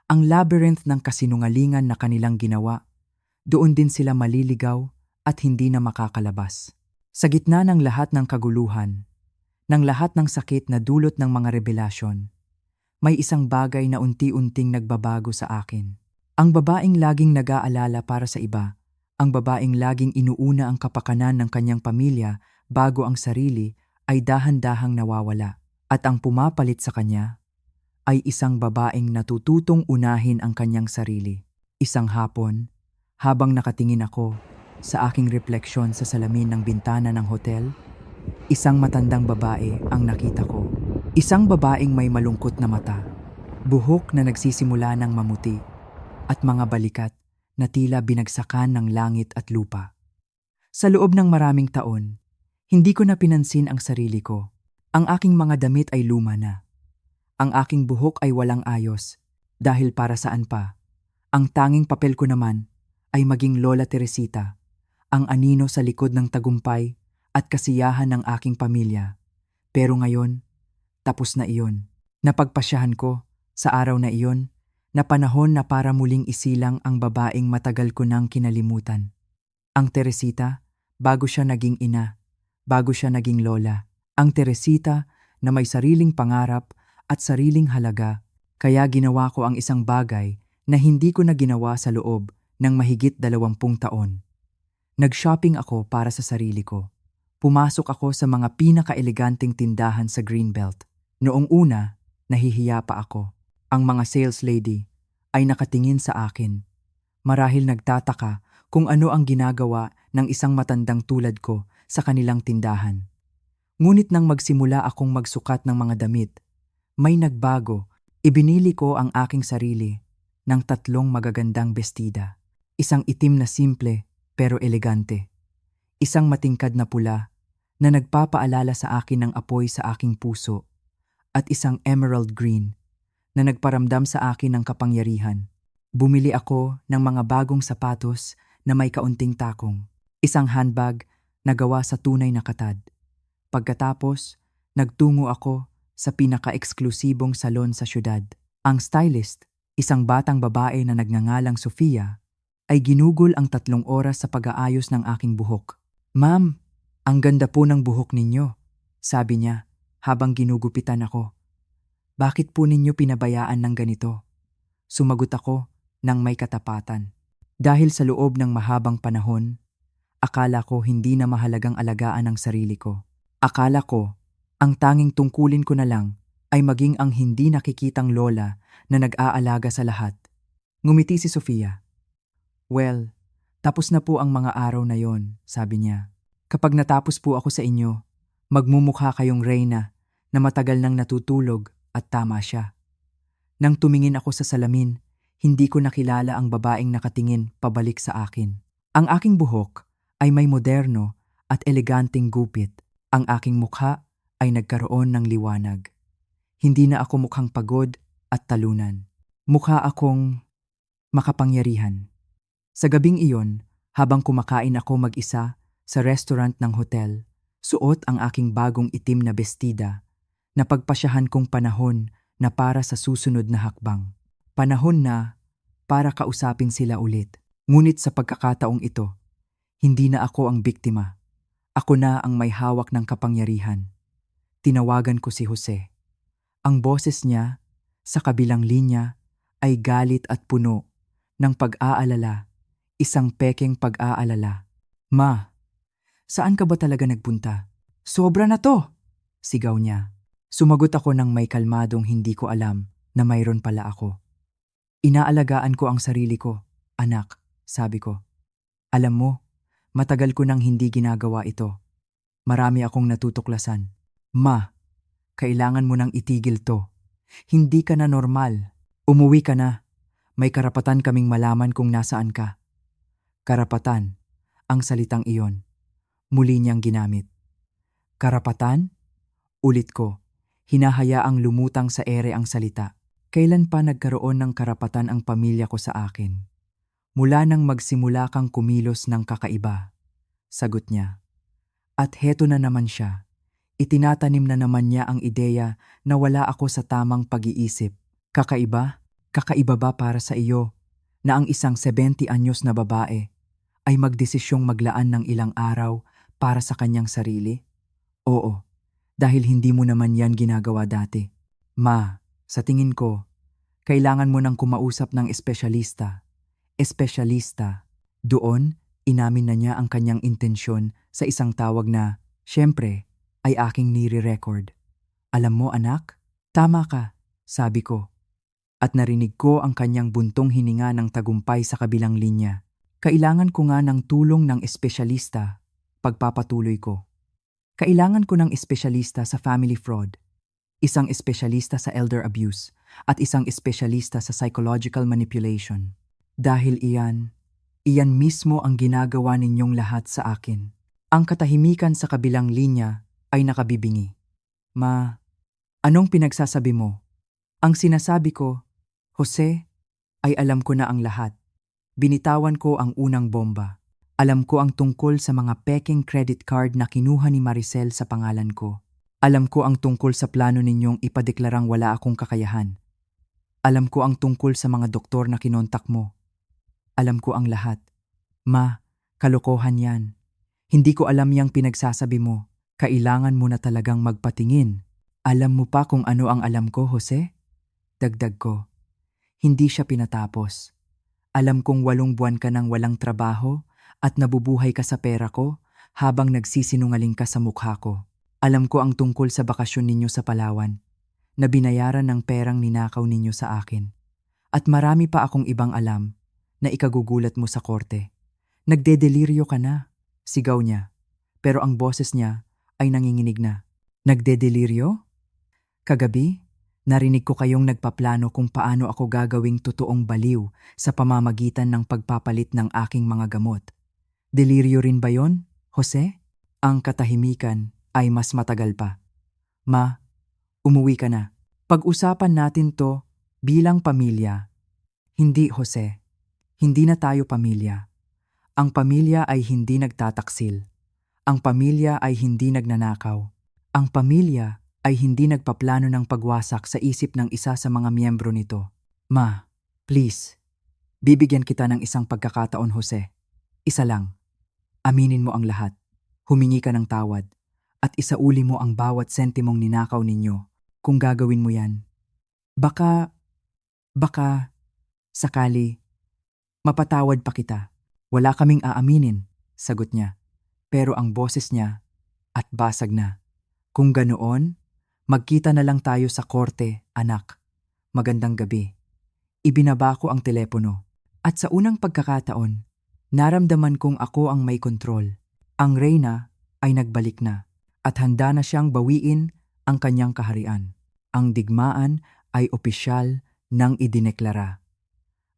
Ang labyrinth ng kasinungalingan na kanilang ginawa, doon din sila maliligaw at hindi na makakalabas. Sa gitna ng lahat ng kaguluhan, ng lahat ng sakit na dulot ng mga revelasyon, may isang bagay na unti-unting nagbabago sa akin. Ang babaeng laging nag-aalala para sa iba, ang babaeng laging inuuna ang kapakanan ng kanyang pamilya bago ang sarili ay dahan-dahang nawawala. At ang pumapalit sa kanya ay isang babaeng natututong unahin ang kanyang sarili. Isang hapon, habang nakatingin ako sa aking refleksyon sa salamin ng bintana ng hotel, isang matandang babae ang nakita ko. Isang babaeng may malungkot na mata, buhok na nagsisimula ng mamuti, at mga balikat na tila binagsakan ng langit at lupa. Sa loob ng maraming taon, hindi ko na pinansin ang sarili ko. Ang aking mga damit ay luma na. Ang aking buhok ay walang ayos, dahil para saan pa. Ang tanging papel ko naman ay maging Lola Teresita, ang anino sa likod ng tagumpay at kasiyahan ng aking pamilya. Pero ngayon, tapos na iyon. Napagpasyahan ko sa araw na iyon na panahon na para muling isilang ang babaeng matagal ko nang kinalimutan. Ang Teresita, bago siya naging ina, bago siya naging lola. Ang Teresita na may sariling pangarap at sariling halaga, kaya ginawa ko ang isang bagay na hindi ko na ginawa sa loob ng mahigit 20 taon. Nag-shopping ako para sa sarili ko. Pumasok ako sa mga pinaka-eleganteng tindahan sa Greenbelt. Noong una, nahihiya pa ako. Ang mga sales lady ay nakatingin sa akin. Marahil nagtataka kung ano ang ginagawa ng isang matandang tulad ko sa kanilang tindahan. Ngunit nang magsimula akong magsukat ng mga damit, may nagbago. Ibinili ko ang aking sarili ng 3 magagandang bestida. Isang itim na simple pero elegante. Isang matingkad na pula na nagpapaalala sa akin ng apoy sa aking puso. At isang emerald green na nagparamdam sa akin ng kapangyarihan. Bumili ako ng mga bagong sapatos na may kaunting takong. Isang handbag na gawa sa tunay na katad. Pagkatapos, nagtungo ako sa pinaka-eksklusibong salon sa syudad. Ang stylist, isang batang babae na nagngangalang Sofia, ay ginugol ang 3 oras sa pag-aayos ng aking buhok. "Ma'am, ang ganda po ng buhok ninyo," sabi niya habang ginugupitan ako. "Bakit po ninyo pinabayaan ng ganito?" Sumagot ako ng may katapatan. Dahil sa loob ng mahabang panahon, akala ko hindi na mahalagang alagaan ang sarili ko. Akala ko, ang tanging tungkulin ko na lang ay maging ang hindi nakikitang lola na nag-aalaga sa lahat. Ngumiti si Sofia. "Well, tapos na po ang mga araw na yon," sabi niya. "Kapag natapos po ako sa inyo, magmumukha kayong reyna na matagal nang natutulog at tama siya." Nang tumingin ako sa salamin, hindi ko nakilala ang babaeng nakatingin pabalik sa akin. Ang aking buhok ay may moderno at eleganteng gupit. Ang aking mukha ay nagkaroon ng liwanag. Hindi na ako mukhang pagod at talunan. Mukha akong makapangyarihan. Sa gabing iyon, habang kumakain ako mag-isa sa restaurant ng hotel, suot ang aking bagong itim na bestida. Napagpasyahan kong panahon na para sa susunod na hakbang. Panahon na para kausapin sila ulit. Ngunit sa pagkakataong ito, hindi na ako ang biktima. Ako na ang may hawak ng kapangyarihan. Tinawagan ko si Jose. Ang boses niya sa kabilang linya ay galit at puno ng pag-aalala, isang pekeng pag-aalala. "Ma, saan ka ba talaga nagpunta? Sobra na to!" sigaw niya. Sumagot ako ng may kalmadong hindi ko alam na mayroon pala ako. "Inaalagaan ko ang sarili ko, anak," sabi ko. "Alam mo, Matagal ko nang hindi ginagawa ito. Marami akong natutuklasan. Ma, kailangan mo nang itigil to. Hindi ka na normal. Umuwi ka na. May karapatan kaming malaman kung nasaan ka. Karapatan, ang salitang iyon. Muli niyang ginamit. Karapatan? Ulit ko. Hinahayaang lumutang sa ere ang salita. Kailan pa nagkaroon ng karapatan ang pamilya ko sa akin? Mula nang magsimula kang kumilos ng kakaiba. Sagot niya. At heto na naman siya. Itinatanim na naman niya ang ideya na wala ako sa tamang pag-iisip. Kakaiba? Kakaiba ba para sa iyo na ang isang 70 anyos na babae ay magdesisyong maglaan ng ilang araw para sa kanyang sarili? Oo, dahil hindi mo naman yan ginagawa dati. Ma, sa tingin ko, kailangan mo nang kumausap ng espesyalista. Espesyalista. Doon, inamin na niya ang kanyang intensyon sa isang tawag na, syempre, ay aking nire-record. Alam mo anak, tama ka, sabi ko. At narinig ko ang kanyang buntong hininga ng tagumpay sa kabilang linya. Kailangan ko nga ng tulong ng espesyalista, pagpapatuloy ko. Kailangan ko ng espesyalista sa family fraud, isang espesyalista sa elder abuse, at isang espesyalista sa psychological manipulation. Dahil iyan mismo ang ginagawa ninyong lahat sa akin. Ang katahimikan sa kabilang linya ay nakabibingi. Ma, anong pinagsasabi mo? Ang sinasabi ko, Jose, ay alam ko na ang lahat. Binitawan ko ang unang bomba. Alam ko ang tungkol sa mga peking credit card na kinuha ni Maricel sa pangalan ko. Alam ko ang tungkol sa plano ninyong ipadeklarang wala akong kakayahan. Alam ko ang tungkol sa mga doktor na kinontak mo. Alam ko ang lahat. Ma, kalokohan yan. Hindi ko alam yang pinagsasabi mo. Kailangan mo na talagang magpatingin. Alam mo pa kung ano ang alam ko, Jose? Dagdag ko. Hindi siya pinatapos. Alam kong 8 buwan ka nang walang trabaho at nabubuhay ka sa pera ko habang nagsisinungaling ka sa mukha ko. Alam ko ang tungkol sa bakasyon ninyo sa Palawan na binayaran ng perang ninakaw ninyo sa akin. At marami pa akong ibang alam na ikagugulat mo sa korte. Nagdedeliryo ka na, sigaw niya. Pero ang boses niya ay nanginginig na. Nagdedeliryo? Kagabi, narinig ko kayong nagpaplano kung paano ako gagawing totoong baliw sa pamamagitan ng pagpapalit ng aking mga gamot. Deliryo rin ba yon, Jose? Ang katahimikan ay mas matagal pa. Ma, umuwi ka na. Pag-usapan natin to bilang pamilya. Hindi, Jose. Hindi na tayo pamilya. Ang pamilya ay hindi nagtataksil. Ang pamilya ay hindi nagnanakaw. Ang pamilya ay hindi nagpaplano ng pagwasak sa isip ng isa sa mga miyembro nito. Ma, please. Bibigyan kita ng isang pagkakataon, Jose. Isa lang. Aminin mo ang lahat. Humingi ka ng tawad. At isauli mo ang bawat sentimong ninakaw ninyo. Kung gagawin mo yan, baka, sakali, mapatawad pa kita. Wala kaming aaminin, sagot niya. Pero ang boses niya, at basag na. Kung ganoon, magkita na lang tayo sa korte, anak. Magandang gabi. Ibinaba ko ang telepono. At sa unang pagkakataon, naramdaman kong ako ang may kontrol. Ang reyna ay nagbalik na at handa na siyang bawiin ang kanyang kaharian. Ang digmaan ay opisyal nang idineklara.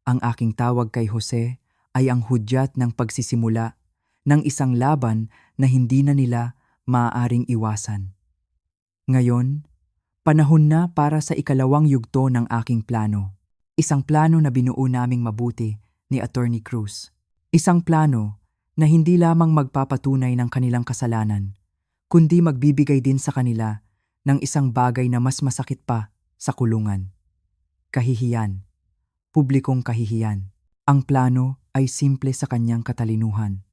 Ang aking tawag kay Jose ay ang hudyat ng pagsisimula ng isang laban na hindi na nila maaaring iwasan. Ngayon, panahon na para sa ikalawang yugto ng aking plano. Isang plano na binuo naming mabuti ni Attorney Cruz. Isang plano na hindi lamang magpapatunay ng kanilang kasalanan, kundi magbibigay din sa kanila ng isang bagay na mas masakit pa sa kulungan. Kahihiyan. Publikong kahihiyan. Ang plano ay simple sa kanyang katalinuhan.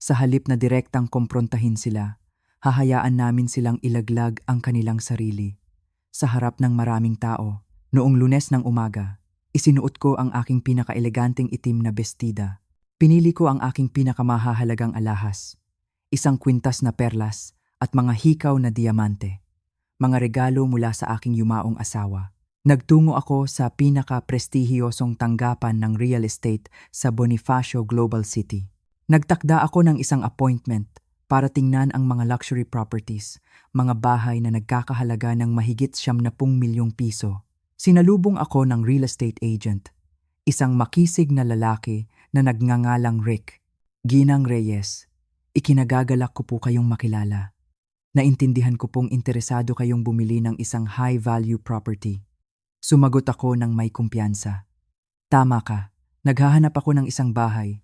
Sa halip na direktang komprontahin sila, hahayaan namin silang ilaglag ang kanilang sarili. Sa harap ng maraming tao, noong Lunes ng umaga, isinuot ko ang aking pinakaeleganteng itim na bestida. Pinili ko ang aking pinakamahahalagang alahas, isang kwintas na perlas at mga hikaw na diamante. Mga regalo mula sa aking yumaong asawa. Nagtungo ako sa pinaka-prestihiyosong tanggapan ng real estate sa Bonifacio Global City. Nagtakda ako ng isang appointment para tingnan ang mga luxury properties, mga bahay na nagkakahalaga ng mahigit 70 milyong piso. Sinalubong ako ng real estate agent, isang makisig na lalaki na nagngangalang Rick. Ginang Reyes, ikinagagalak ko po kayong makilala. Naintindihan ko pong interesado kayong bumili ng isang high-value property. Sumagot ako ng may kumpiyansa. Tama ka, naghahanap ako ng isang bahay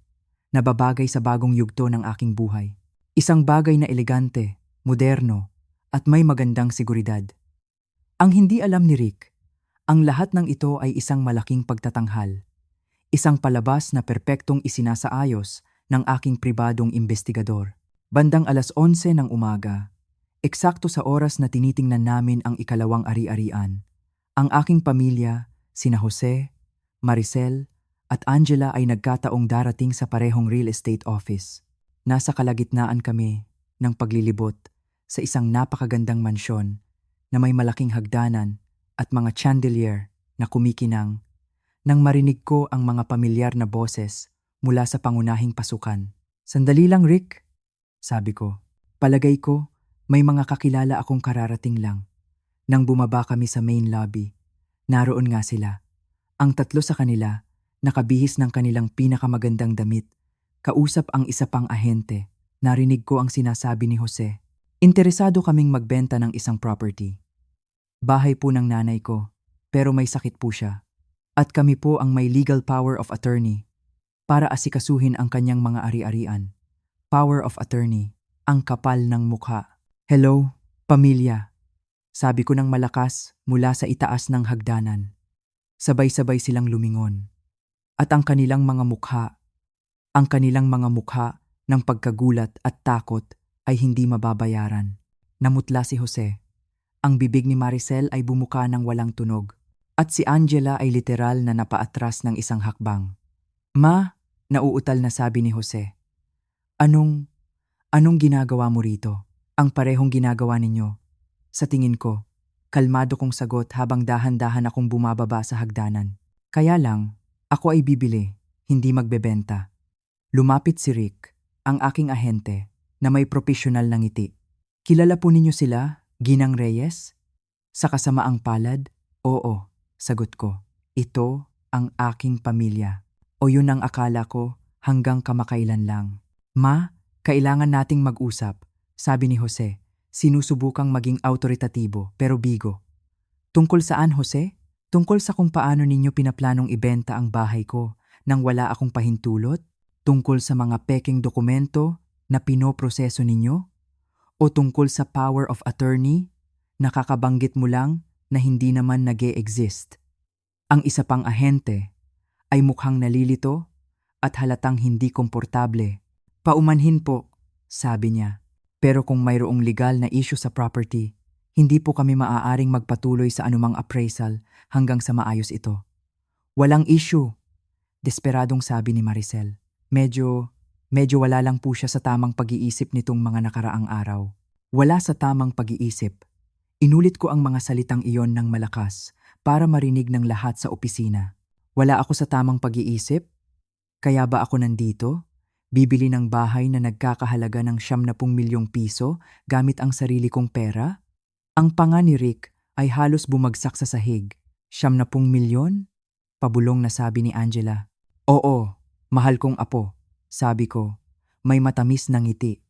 na babagay sa bagong yugto ng aking buhay. Isang bagay na elegante, moderno, at may magandang seguridad. Ang hindi alam ni Rick, ang lahat ng ito ay isang malaking pagtatanghal. Isang palabas na perpektong isinasaayos ng aking pribadong investigador. Bandang 11:00 ng umaga, eksakto sa oras na tinitingnan namin ang ikalawang ari-arian, ang aking pamilya, sina Jose, Maricel, at Angela ay nagkataong darating sa parehong real estate office. Nasa kalagitnaan kami ng paglilibot sa isang napakagandang mansyon na may malaking hagdanan at mga chandelier na kumikinang nang marinig ko ang mga pamilyar na boses mula sa pangunahing pasukan. Sandali lang, Rick, sabi ko. Palagay ko, may mga kakilala akong kararating lang. Nang bumaba kami sa main lobby, naroon nga sila. Ang tatlo sa kanila, nakabihis ng kanilang pinakamagandang damit. Kausap ang isa pang ahente. Narinig ko ang sinasabi ni Jose. Interesado kaming magbenta ng isang property. Bahay po ng nanay ko, pero may sakit po siya. At kami po ang may legal power of attorney para asikasuhin ang kanyang mga ari-arian. Power of attorney, ang kapal ng mukha. Hello, pamilya, sabi ko ng malakas mula sa itaas ng hagdanan. Sabay-sabay silang lumingon. At ang kanilang mga mukha ng pagkagulat at takot ay hindi mababayaran. Namutla si Jose. Ang bibig ni Maricel ay bumuka ng walang tunog. At si Angela ay literal na napaatras ng isang hakbang. Ma, nauutal na sabi ni Jose. Anong ginagawa mo rito? Ang parehong ginagawa ninyo. Sa tingin ko, kalmado kong sagot habang dahan-dahan akong bumababa sa hagdanan. Kaya lang, ako ay bibili, hindi magbebenta. Lumapit si Rick, ang aking ahente, na may profesional na ngiti. Kilala po ninyo sila, Ginang Reyes? Sa kasamaang palad? Oo, sagot ko. Ito ang aking pamilya. O yun ang akala ko hanggang kamakailan lang. Ma, kailangan nating mag-usap, sabi ni Jose. Sinusubukang maging autoritatibo pero bigo. Tungkol saan, Jose? Tungkol sa kung paano ninyo pinaplanong ibenta ang bahay ko nang wala akong pahintulot? Tungkol sa mga peking dokumento na pinoproseso ninyo? O tungkol sa power of attorney na kakabanggit mo lang na hindi naman nag-e-exist? Ang isa pang ahente ay mukhang nalilito at halatang hindi komportable. Paumanhin po, sabi niya. Pero kung mayroong legal na issue sa property, hindi po kami maaaring magpatuloy sa anumang appraisal hanggang sa maayos ito. Walang issue, desperadong sabi ni Maricel. Medyo wala lang po siya sa tamang pag-iisip nitong mga nakaraang araw. Wala sa tamang pag-iisip. Inulit ko ang mga salitang iyon ng malakas para marinig ng lahat sa opisina. Wala ako sa tamang pag-iisip? Kaya ba ako nandito? Bibili ng bahay na nagkakahalaga ng 70 milyong piso gamit ang sarili kong pera? Ang panga ni Rick ay halos bumagsak sa sahig. 70 milyon? Pabulong na sabi ni Angela. Oo, mahal kong apo, sabi ko. May matamis na ngiti.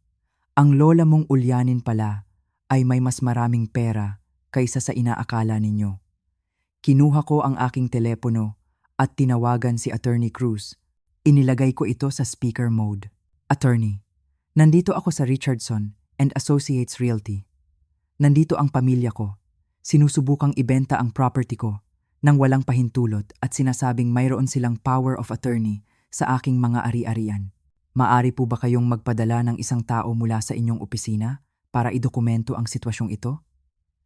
Ang lola mong ulyanin pala ay may mas maraming pera kaysa sa inaakala ninyo. Kinuha ko ang aking telepono at tinawagan si Attorney Cruz. Inilagay ko ito sa speaker mode. Attorney, nandito ako sa Richardson and Associates Realty. Nandito ang pamilya ko. Sinusubukang ibenta ang property ko nang walang pahintulot at sinasabing mayroon silang power of attorney sa aking mga ari-arian. Maari po ba kayong magpadala ng isang tao mula sa inyong opisina para idokumento ang sitwasyong ito?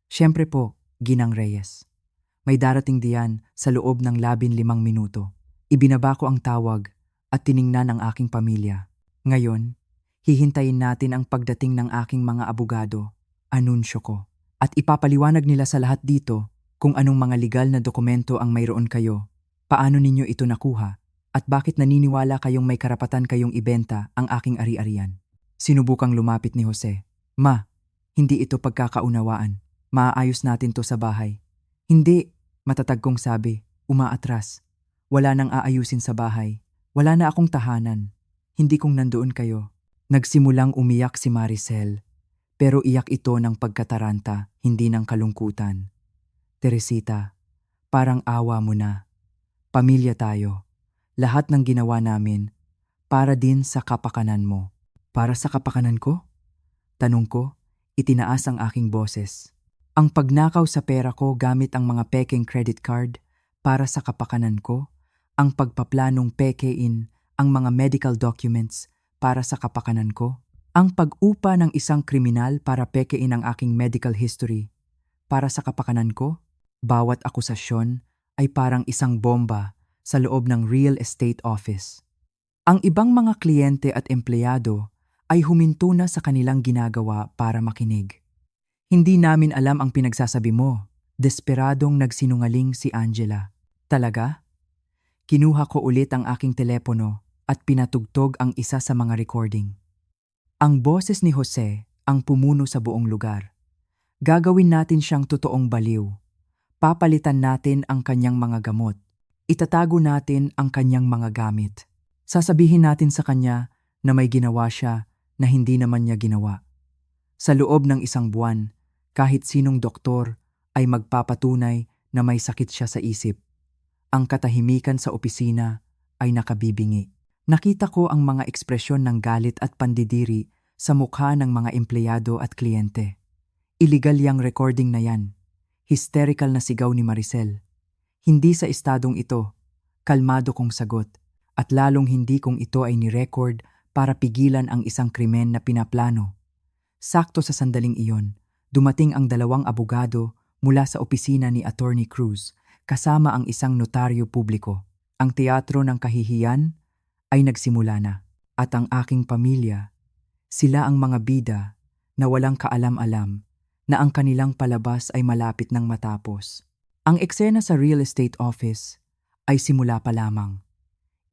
Siyempre po, Ginang Reyes. May darating diyan sa loob ng 15 minuto. Ibinaba ko ang tawag at tiningnan ang aking pamilya. Ngayon, hihintayin natin ang pagdating ng aking mga abogado, anunsyo ko. At ipapaliwanag nila sa lahat dito kung anong mga legal na dokumento ang mayroon kayo, paano ninyo ito nakuha, At bakit naniniwala kayong may karapatan kayong ibenta ang aking ari-arian? Sinubukang lumapit ni Jose. Ma, hindi ito pagkakaunawaan. Maaayos natin to sa bahay. Hindi, matatag kong sabi, umaatras. Wala nang aayusin sa bahay. Wala na akong tahanan. Hindi kong nandoon kayo. Nagsimulang umiyak si Maricel, pero iyak ito ng pagkataranta, hindi ng kalungkutan. Teresita, parang awa mo na. Pamilya tayo. Lahat ng ginawa namin, para din sa kapakanan mo. Para sa kapakanan ko? Tanong ko, itinaas ang aking boses. Ang pagnakaw sa pera ko gamit ang mga pekeng credit card para sa kapakanan ko, ang pagpaplanong pekein ang mga medical documents para sa kapakanan ko, ang pag-upa ng isang kriminal para pekein ang aking medical history para sa kapakanan ko. Bawat akusasyon ay parang isang bomba sa loob ng real estate office. Ang ibang mga kliyente at empleyado ay huminto na sa kanilang ginagawa para makinig. Hindi namin alam ang pinagsasabi mo. Desperadong nagsinungaling si Angela. Talaga? Kinuha ko ulit ang aking telepono at pinatugtog ang isa sa mga recording. Ang boses ni Jose ang pumuno sa buong lugar. Gagawin natin siyang totoong baliw. Papalitan natin ang kanyang mga gamot. Itatago natin ang kanyang mga gamit. Sasabihin natin sa kanya na may ginawa siya na hindi naman niya ginawa. Sa loob ng isang buwan, kahit sinong doktor ay magpapatunay na may sakit siya sa isip. Ang katahimikan sa opisina ay nakabibingi. Nakita ko ang mga ekspresyon ng galit at pandidiri sa mukha ng mga empleyado at kliyente. Illegal yang recording na yan. Hysterical na sigaw ni Maricel. Hindi sa estadong ito. Kalmado kong sagot. At lalong hindi kung ito ay ni-record para pigilan ang isang krimen na pinaplano. Sakto sa sandaling iyon, dumating ang dalawang abogado mula sa opisina ni Attorney Cruz kasama ang isang notaryo publiko. Ang teatro ng kahihiyan ay nagsimula na at ang aking pamilya, sila ang mga bida na walang kaalam-alam na ang kanilang palabas ay malapit nang matapos. Ang eksena sa real estate office ay simula pa lamang.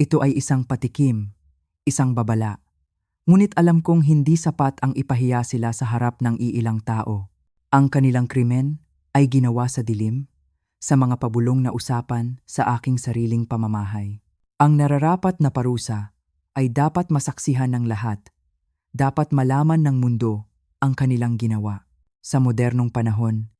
Ito ay isang patikim, isang babala. Ngunit alam kong hindi sapat ang ipahiya sila sa harap ng iilang tao. Ang kanilang krimen ay ginawa sa dilim, sa mga pabulong na usapan sa aking sariling pamamahay. Ang nararapat na parusa ay dapat masaksihan ng lahat. Dapat malaman ng mundo ang kanilang ginawa. Sa modernong panahon,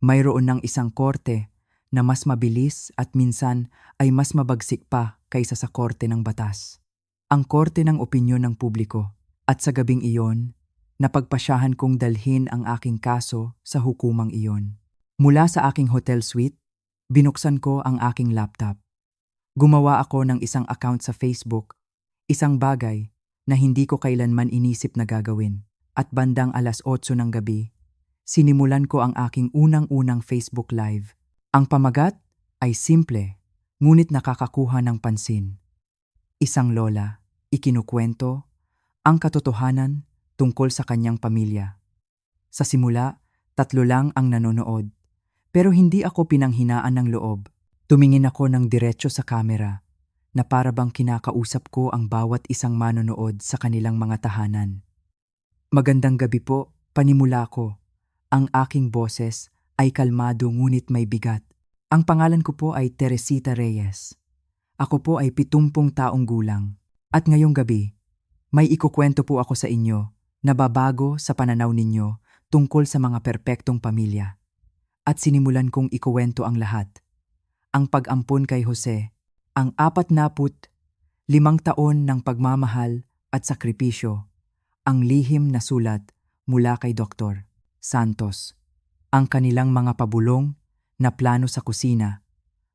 mayroon ng isang korte na mas mabilis at minsan ay mas mabagsik pa kaysa sa korte ng batas. Ang korte ng opinyon ng publiko. At sa gabing iyon, napagpasyahan kong dalhin ang aking kaso sa hukumang iyon. Mula sa aking hotel suite, binuksan ko ang aking laptop. Gumawa ako ng isang account sa Facebook, isang bagay na hindi ko kailanman inisip na gagawin. At bandang 8:00 ng gabi, sinimulan ko ang aking unang-unang Facebook Live. Ang pamagat ay simple, ngunit nakakakuha ng pansin. Isang lola, ikinukwento ang katotohanan tungkol sa kanyang pamilya. Sa simula, 3 lang ang nanonood. Pero hindi ako pinanghinaan ng loob. Tumingin ako ng diretso sa kamera na para bang kinakausap ko ang bawat isang manonood sa kanilang mga tahanan. Magandang gabi po, panimula ko. Ang aking boses ay kalmado ngunit may bigat. Ang pangalan ko po ay Teresita Reyes. Ako po ay 70 taong gulang. At ngayong gabi, may ikukwento po ako sa inyo na babago sa pananaw ninyo tungkol sa mga perpektong pamilya. At sinimulan kong ikuwento ang lahat. Ang pag-ampon kay Jose, ang 45 taon ng pagmamahal at sakripisyo, ang lihim na sulat mula kay Dr. Santos, ang kanilang mga pabulong na plano sa kusina,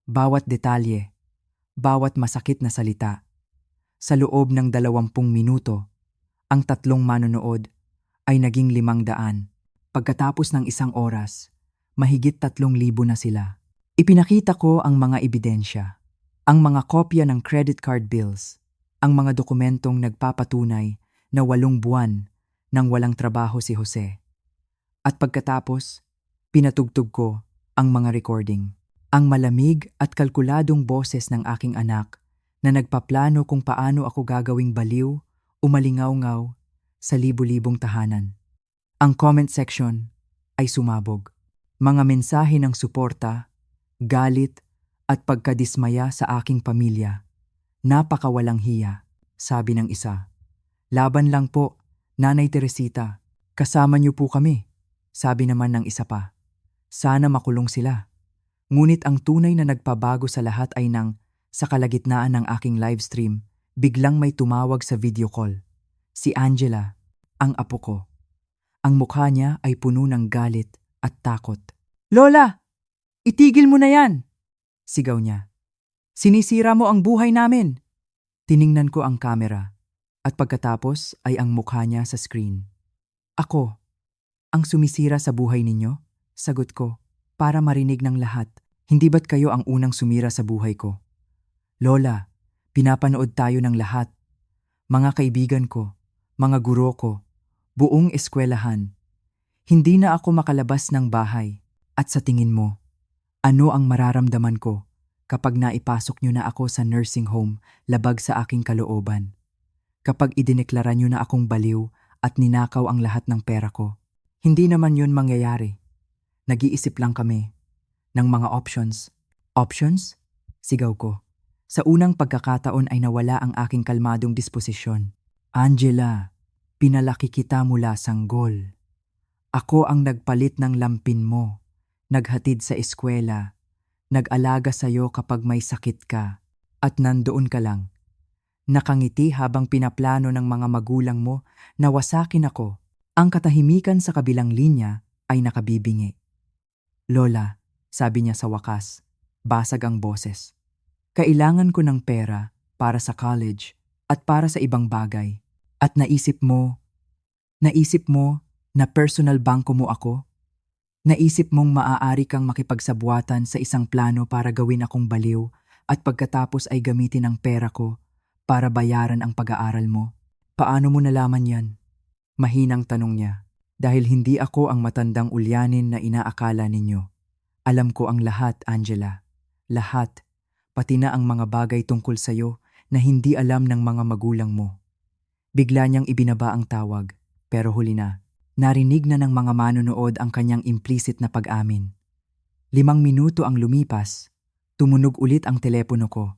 bawat detalye, bawat masakit na salita. Sa loob ng 20 minuto, ang 3 manonood ay naging 500. Pagkatapos ng 1 oras, mahigit 3,000 na sila. Ipinakita ko ang mga ebidensya, ang mga kopya ng credit card bills, ang mga dokumentong nagpapatunay na 8 buwan nang walang trabaho si Jose. At pagkatapos, pinatugtog ko ang mga recording. Ang malamig at kalkuladong boses ng aking anak na nagpaplano kung paano ako gagawing baliw, umalingaw-ngaw sa libu-libong tahanan. Ang comment section ay sumabog. Mga mensahe ng suporta, galit at pagkadismaya sa aking pamilya. Napakawalang hiya, sabi ng isa. Laban lang po, Nanay Teresita. Kasama niyo po kami, sabi naman ng isa pa. Sana makulong sila. Ngunit ang tunay na nagpabago sa lahat ay sa kalagitnaan ng aking livestream, biglang may tumawag sa video call. Si Angela, ang apo ko. Ang mukha niya ay puno ng galit at takot. Lola! Itigil mo na yan! Sigaw niya. Sinisira mo ang buhay namin! Tiningnan ko ang kamera at pagkatapos ay ang mukha niya sa screen. Ako, ang sumisira sa buhay ninyo? Sagot ko, para marinig ng lahat. Hindi ba't kayo ang unang sumira sa buhay ko? Lola, pinapanood tayo ng lahat. Mga kaibigan ko, mga guro ko, buong eskwelahan. Hindi na ako makalabas ng bahay. At sa tingin mo, ano ang mararamdaman ko kapag naipasok niyo na ako sa nursing home labag sa aking kalooban? Kapag idineklara niyo na akong baliw at ninakaw ang lahat ng pera ko? Hindi naman yun mangyayari. Nag-iisip lang kami ng mga options. Options? Sigaw ko. Sa unang pagkakataon ay nawala ang aking kalmadong disposisyon. Angela, pinalaki kita mula sanggol. Ako ang nagpalit ng lampin mo, naghatid sa eskwela, nag-alaga sa'yo kapag may sakit ka, at nandoon ka lang. Nakangiti habang pinaplano ng mga magulang mo na wasakin ako. Ang katahimikan sa kabilang linya ay nakabibingi. Lola, sabi niya sa wakas, basag ang boses. Kailangan ko ng pera para sa college at para sa ibang bagay. At naisip mo na personal bangko mo ako? Naisip mong maaari kang makipagsabuatan sa isang plano para gawin akong baliw at pagkatapos ay gamitin ang pera ko para bayaran ang pag-aaral mo? Paano mo nalaman yan? Mahinang tanong niya. Dahil hindi ako ang matandang ulyanin na inaakala ninyo. Alam ko ang lahat, Angela. Lahat. Pati na ang mga bagay tungkol sa'yo na hindi alam ng mga magulang mo. Bigla niyang ibinaba ang tawag, pero huli na. Narinig na ng mga manonood ang kanyang implicit na pag-amin. 5 minuto ang lumipas, tumunog ulit ang telepono ko.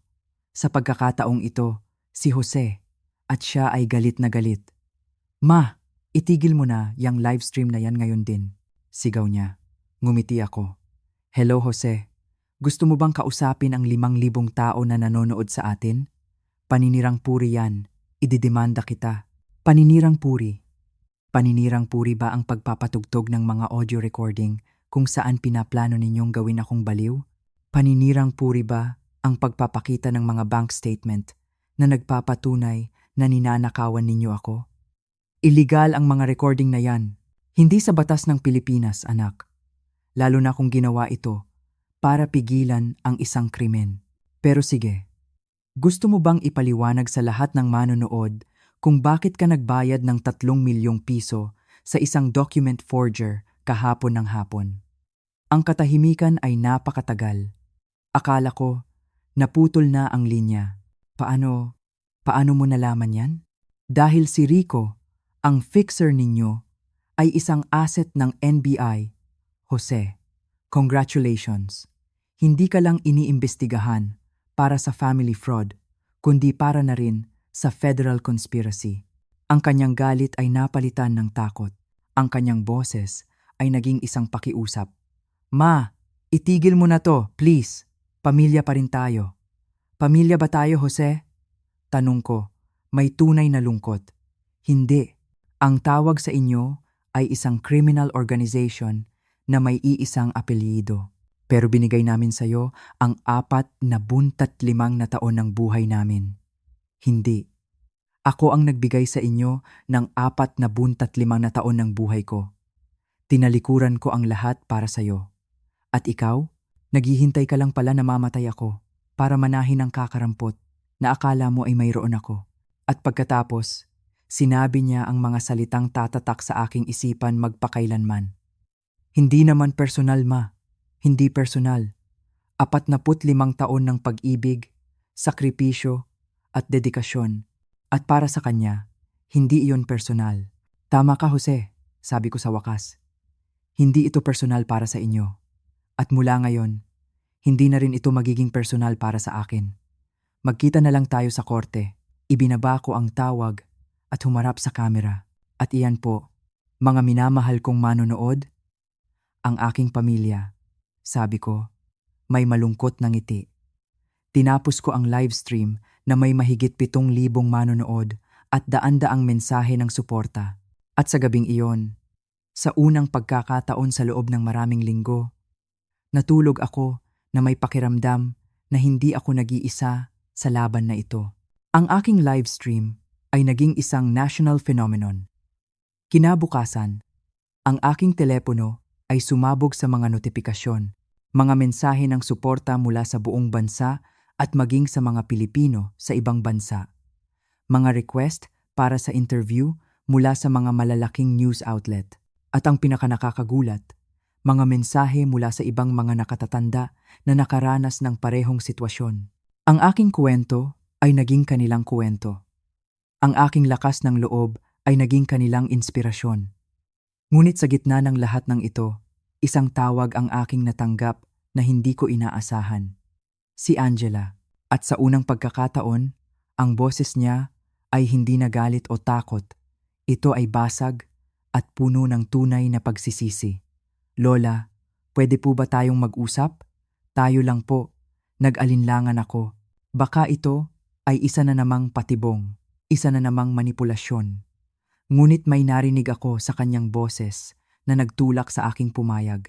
Sa pagkakataong ito, si Jose, at siya ay galit na galit. Ma, itigil mo na yang livestream na yan ngayon din, sigaw niya. Ngumiti ako. Hello Jose, gusto mo bang kausapin ang 5,000 tao na nanonood sa atin? Paninirang puri yan, ididemanda kita. Paninirang puri. Paninirang puri ba ang pagpapatugtog ng mga audio recording kung saan pinaplano ninyong gawin akong baliw? Paninirang puri ba ang pagpapakita ng mga bank statement na nagpapatunay na ninanakawan ninyo ako? Illegal ang mga recording na yan. Hindi sa batas ng Pilipinas, anak. Lalo na kung ginawa ito para pigilan ang isang krimen. Pero sige, gusto mo bang ipaliwanag sa lahat ng manonood kung bakit ka nagbayad ng 3 milyong piso sa isang document forger kahapon ng hapon? Ang katahimikan ay napakatagal. Akala ko, naputol na ang linya. Paano mo nalaman yan? Dahil si Rico, ang fixer ninyo, ay isang asset ng NBI. Jose, congratulations. Hindi ka lang iniimbestigahan para sa family fraud, kundi para na rin sa federal conspiracy. Ang kanyang galit ay napalitan ng takot. Ang kanyang boses ay naging isang pakiusap. Ma, itigil mo na to, please. Pamilya pa rin tayo. Pamilya ba tayo, Jose? Tanong ko, may tunay na lungkot. Hindi. Ang tawag sa inyo ay isang criminal organization na may iisang apelyido. Pero binigay namin sa iyo ang 45 na taon ng buhay namin. Hindi. Ako ang nagbigay sa inyo ng 45 na taon ng buhay ko. Tinalikuran ko ang lahat para sa iyo. At ikaw, naghihintay ka lang pala na mamatay ako para manahin ang kakarampot na akala mo ay mayroon ako. At pagkatapos, sinabi niya ang mga salitang tatatak sa aking isipan magpakailanman. Hindi naman personal, ma. Hindi personal. 45 taon ng pag-ibig, sakripisyo, at dedikasyon. At para sa kanya, hindi iyon personal. Tama ka, Jose, sabi ko sa wakas. Hindi ito personal para sa inyo. At mula ngayon, hindi na rin ito magiging personal para sa akin. Magkita na lang tayo sa korte. Ibinaba ko ang tawag at humarap sa kamera. At iyan po, mga minamahal kong manonood, ang aking pamilya, sabi ko, may malungkot na ngiti. Tinapos ko ang live stream na may mahigit 7,000 manonood at daan-daang mensahe ng suporta. At sa gabing iyon, sa unang pagkakataon sa loob ng maraming linggo, natulog ako na may pakiramdam na hindi ako nag-iisa sa laban na ito. Ang aking live stream ay naging isang national phenomenon. Kinabukasan, ang aking telepono ay sumabog sa mga notifikasyon, mga mensahe ng suporta mula sa buong bansa at maging sa mga Pilipino sa ibang bansa. Mga request para sa interview mula sa mga malalaking news outlet. At ang pinakanakakagulat, mga mensahe mula sa ibang mga nakatatanda na nakaranas ng parehong sitwasyon. Ang aking kwento ay naging kanilang kwento. Ang aking lakas ng loob ay naging kanilang inspirasyon. Ngunit sa gitna ng lahat ng ito, isang tawag ang aking natanggap na hindi ko inaasahan. Si Angela. At sa unang pagkakataon, ang boses niya ay hindi nagalit o takot. Ito ay basag at puno ng tunay na pagsisisi. Lola, pwede po ba tayong mag-usap? Tayo lang po. Nag-alinlangan ako. Baka ito ay isa na namang patibong, isa na namang manipulasyon. Ngunit may narinig ako sa kanyang boses na nagtulak sa aking pumayag.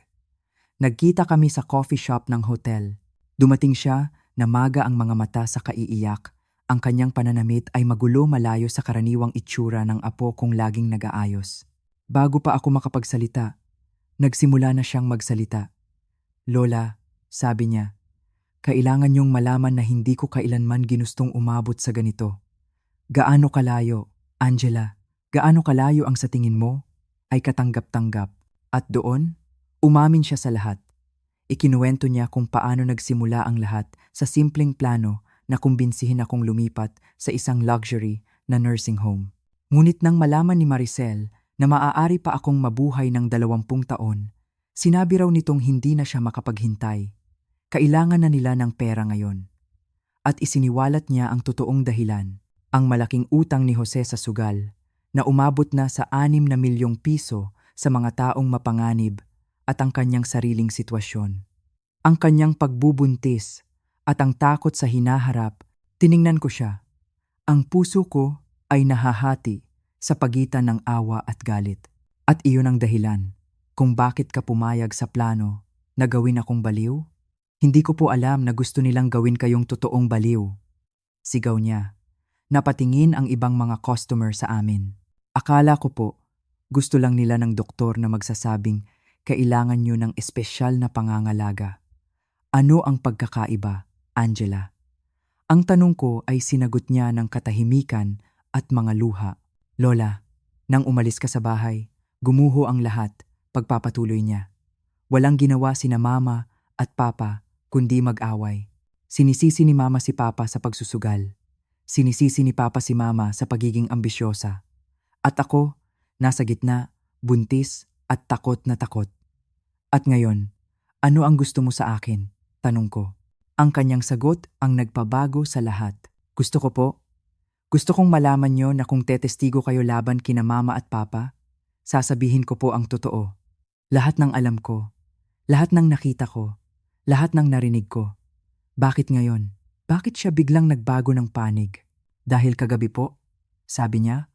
Nagkita kami sa coffee shop ng hotel. Dumating siya na maga ang mga mata sa kaiiyak. Ang kanyang pananamit ay magulo malayo sa karaniwang itsura ng apo kong laging nag-aayos. Bago pa ako makapagsalita, nagsimula na siyang magsalita. Lola, sabi niya, kailangan niyong malaman na hindi ko kailanman ginustong umabot sa ganito. Gaano kalayo, Angela, gaano kalayo ang sa tingin mo ay katanggap-tanggap. At doon, umamin siya sa lahat. Ikinuwento niya kung paano nagsimula ang lahat sa simpleng plano na kumbinsihin akong lumipat sa isang luxury na nursing home. Ngunit nang malaman ni Maricel na maaari pa akong mabuhay ng 20 taon, sinabi raw nitong hindi na siya makapaghintay. Kailangan na nila ng pera ngayon. At isiniwalat niya ang totoong dahilan, ang malaking utang ni Jose sa sugal, na umabot na sa 6 na milyong piso sa mga taong mapanganib at ang kanyang sariling sitwasyon. Ang kanyang pagbubuntis at ang takot sa hinaharap, tiningnan ko siya. Ang puso ko ay nahahati sa pagitan ng awa at galit. At iyon ang dahilan kung bakit ka pumayag sa plano na gawin akong baliw? Hindi ko po alam na gusto nilang gawin kayong totoong baliw. Sigaw niya. Napatingin ang ibang mga customer sa amin. Akala ko po, gusto lang nila ng doktor na magsasabing kailangan nyo ng espesyal na pangangalaga. Ano ang pagkakaiba, Angela? Ang tanong ko ay sinagot niya ng katahimikan at mga luha. Lola, nang umalis ka sa bahay, gumuho ang lahat, pagpapatuloy niya. Walang ginawa sina Mama at Papa kundi mag-away. Sinisisi ni Mama si Papa sa pagsusugal. Sinisisi ni Papa si Mama sa pagiging ambisyosa. At ako, nasa gitna, buntis at takot na takot. At ngayon, ano ang gusto mo sa akin? Tanong ko. Ang kanyang sagot ang nagpabago sa lahat. Gusto kong malaman niyo na kung tetestigo kayo laban kina Mama at Papa, sasabihin ko po ang totoo. Lahat ng alam ko, lahat ng nakita ko, lahat ng narinig ko. Bakit ngayon? Bakit siya biglang nagbago ng panig? Dahil kagabi po, sabi niya,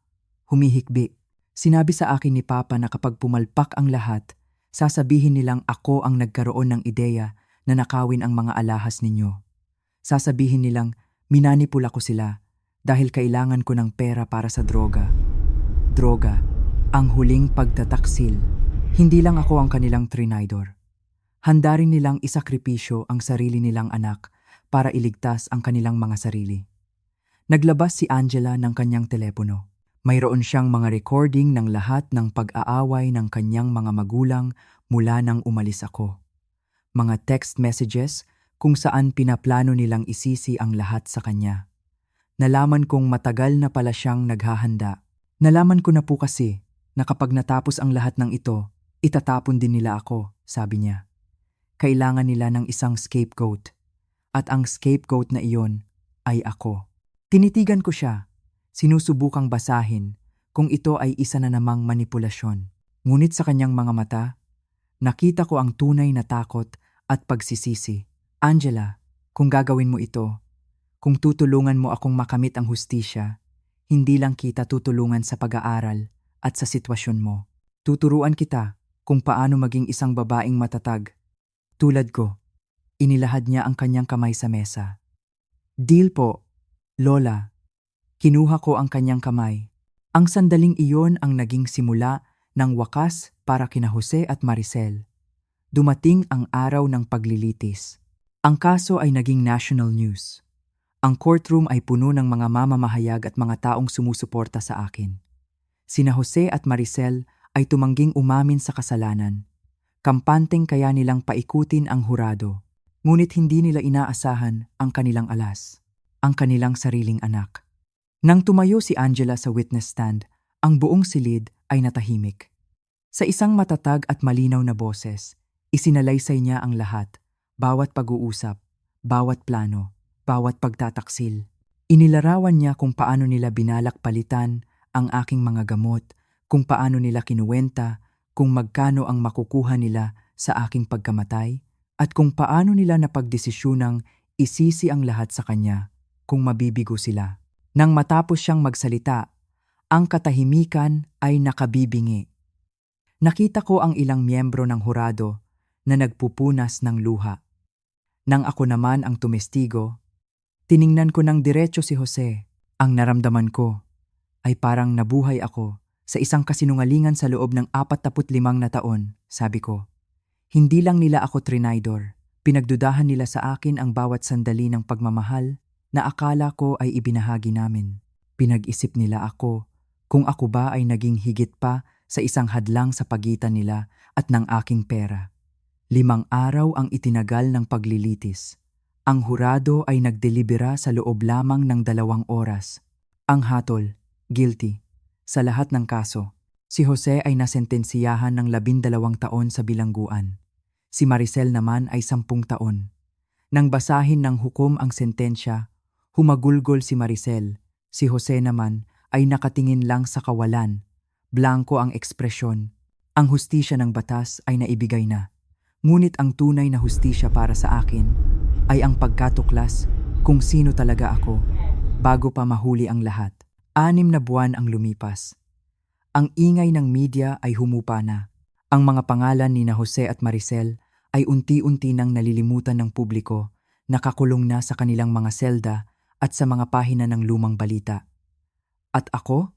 humihikbi. Sinabi sa akin ni Papa na kapag pumalpak ang lahat, sasabihin nilang ako ang nagkaroon ng ideya na nakawin ang mga alahas ninyo. Sasabihin nilang minanipula ko sila dahil kailangan ko ng pera para sa droga. Droga, ang huling pagtataksil. Hindi lang ako ang kanilang trinidor. Handa rin nilang isakripisyo ang sarili nilang anak para iligtas ang kanilang mga sarili. Naglabas si Angela ng kanyang telepono. Mayroon siyang mga recording ng lahat ng pag-aaway ng kanyang mga magulang mula nang umalis ako. Mga text messages kung saan pinaplano nilang isisi ang lahat sa kanya. Nalaman kong matagal na pala siyang naghahanda. Nalaman ko na po kasi na kapag natapos ang lahat ng ito, itatapon din nila ako, sabi niya. Kailangan nila ng isang scapegoat. At ang scapegoat na iyon ay ako. Tinitigan ko siya. Sinusubukang basahin kung ito ay isa na namang manipulasyon. Ngunit sa kanyang mga mata, nakita ko ang tunay na takot at pagsisisi. Angela, kung gagawin mo ito, kung tutulungan mo akong makamit ang hustisya, hindi lang kita tutulungan sa pag-aaral at sa sitwasyon mo. Tuturuan kita kung paano maging isang babaeng matatag. Tulad ko, inilahad niya ang kanyang kamay sa mesa. Deal po, Lola. Kinuha ko ang kanyang kamay. Ang sandaling iyon ang naging simula ng wakas para kina Jose at Maricel. Dumating ang araw ng paglilitis. Ang kaso ay naging national news. Ang courtroom ay puno ng mga mamamahayag at mga taong sumusuporta sa akin. Sina Jose at Maricel ay tumangging umamin sa kasalanan. Kampanteng kaya nilang paikutin ang hurado. Ngunit hindi nila inaasahan ang kanilang alas, ang kanilang sariling anak. Nang tumayo si Angela sa witness stand, ang buong silid ay natahimik. Sa isang matatag at malinaw na boses, isinalaysay niya ang lahat, bawat pag-uusap, bawat plano, bawat pagtataksil. Inilarawan niya kung paano nila binalak palitan ang aking mga gamot, kung paano nila kinuwenta, kung magkano ang makukuha nila sa aking pagkamatay, at kung paano nila napagdesisyunang isisi ang lahat sa kanya kung mabibigo sila. Nang matapos siyang magsalita, ang katahimikan ay nakabibingi. Nakita ko ang ilang miyembro ng hurado na nagpupunas ng luha. Nang ako naman ang tumestigo, tiningnan ko ng diretso si Jose. Ang naramdaman ko ay parang nabuhay ako sa isang kasinungalingan sa loob ng 45 na taon, sabi ko. Hindi lang nila ako trinaydor, pinagdudahan nila sa akin ang bawat sandali ng pagmamahal na akala ko ay ibinahagi namin. Pinag-isip nila ako kung ako ba ay naging higit pa sa isang hadlang sa pagitan nila at ng aking pera. 5 araw ang itinagal ng paglilitis. Ang hurado ay nagdelibera sa loob lamang ng 2 oras. Ang hatol, guilty. Sa lahat ng kaso, si Jose ay nasentensiyahan ng 12 taon sa bilangguan. Si Maricel naman ay 10 taon. Nang basahin ng hukom ang sentensya, humagulgol si Maricel. Si Jose naman ay nakatingin lang sa kawalan. Blanko ang ekspresyon. Ang hustisya ng batas ay naibigay na. Ngunit ang tunay na hustisya para sa akin ay ang pagkatuklas kung sino talaga ako bago pa mahuli ang lahat. 6 na buwan ang lumipas. Ang ingay ng media ay humupa na. Ang mga pangalan ni na Jose at Maricel ay unti-unti nang nalilimutan ng publiko, nakakulong na sa kanilang mga selda at sa mga pahina ng lumang balita. At ako?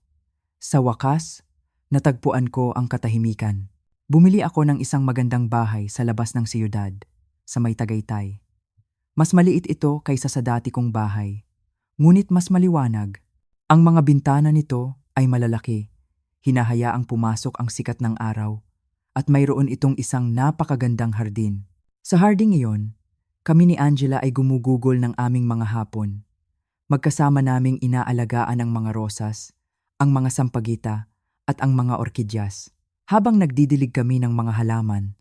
Sa wakas, natagpuan ko ang katahimikan. Bumili ako ng isang magandang bahay sa labas ng siyudad, sa may Tagaytay. Mas maliit ito kaysa sa dati kong bahay, ngunit mas maliwanag. Ang mga bintana nito ay malalaki, hinahayaang pumasok ang sikat ng araw, at mayroon itong isang napakagandang hardin. Sa harding iyon, kami ni Angela ay gumugugol ng aming mga hapon. Magkasama naming inaalagaan ang mga rosas, ang mga sampagita, at ang mga orkidyas. Habang nagdidilig kami ng mga halaman,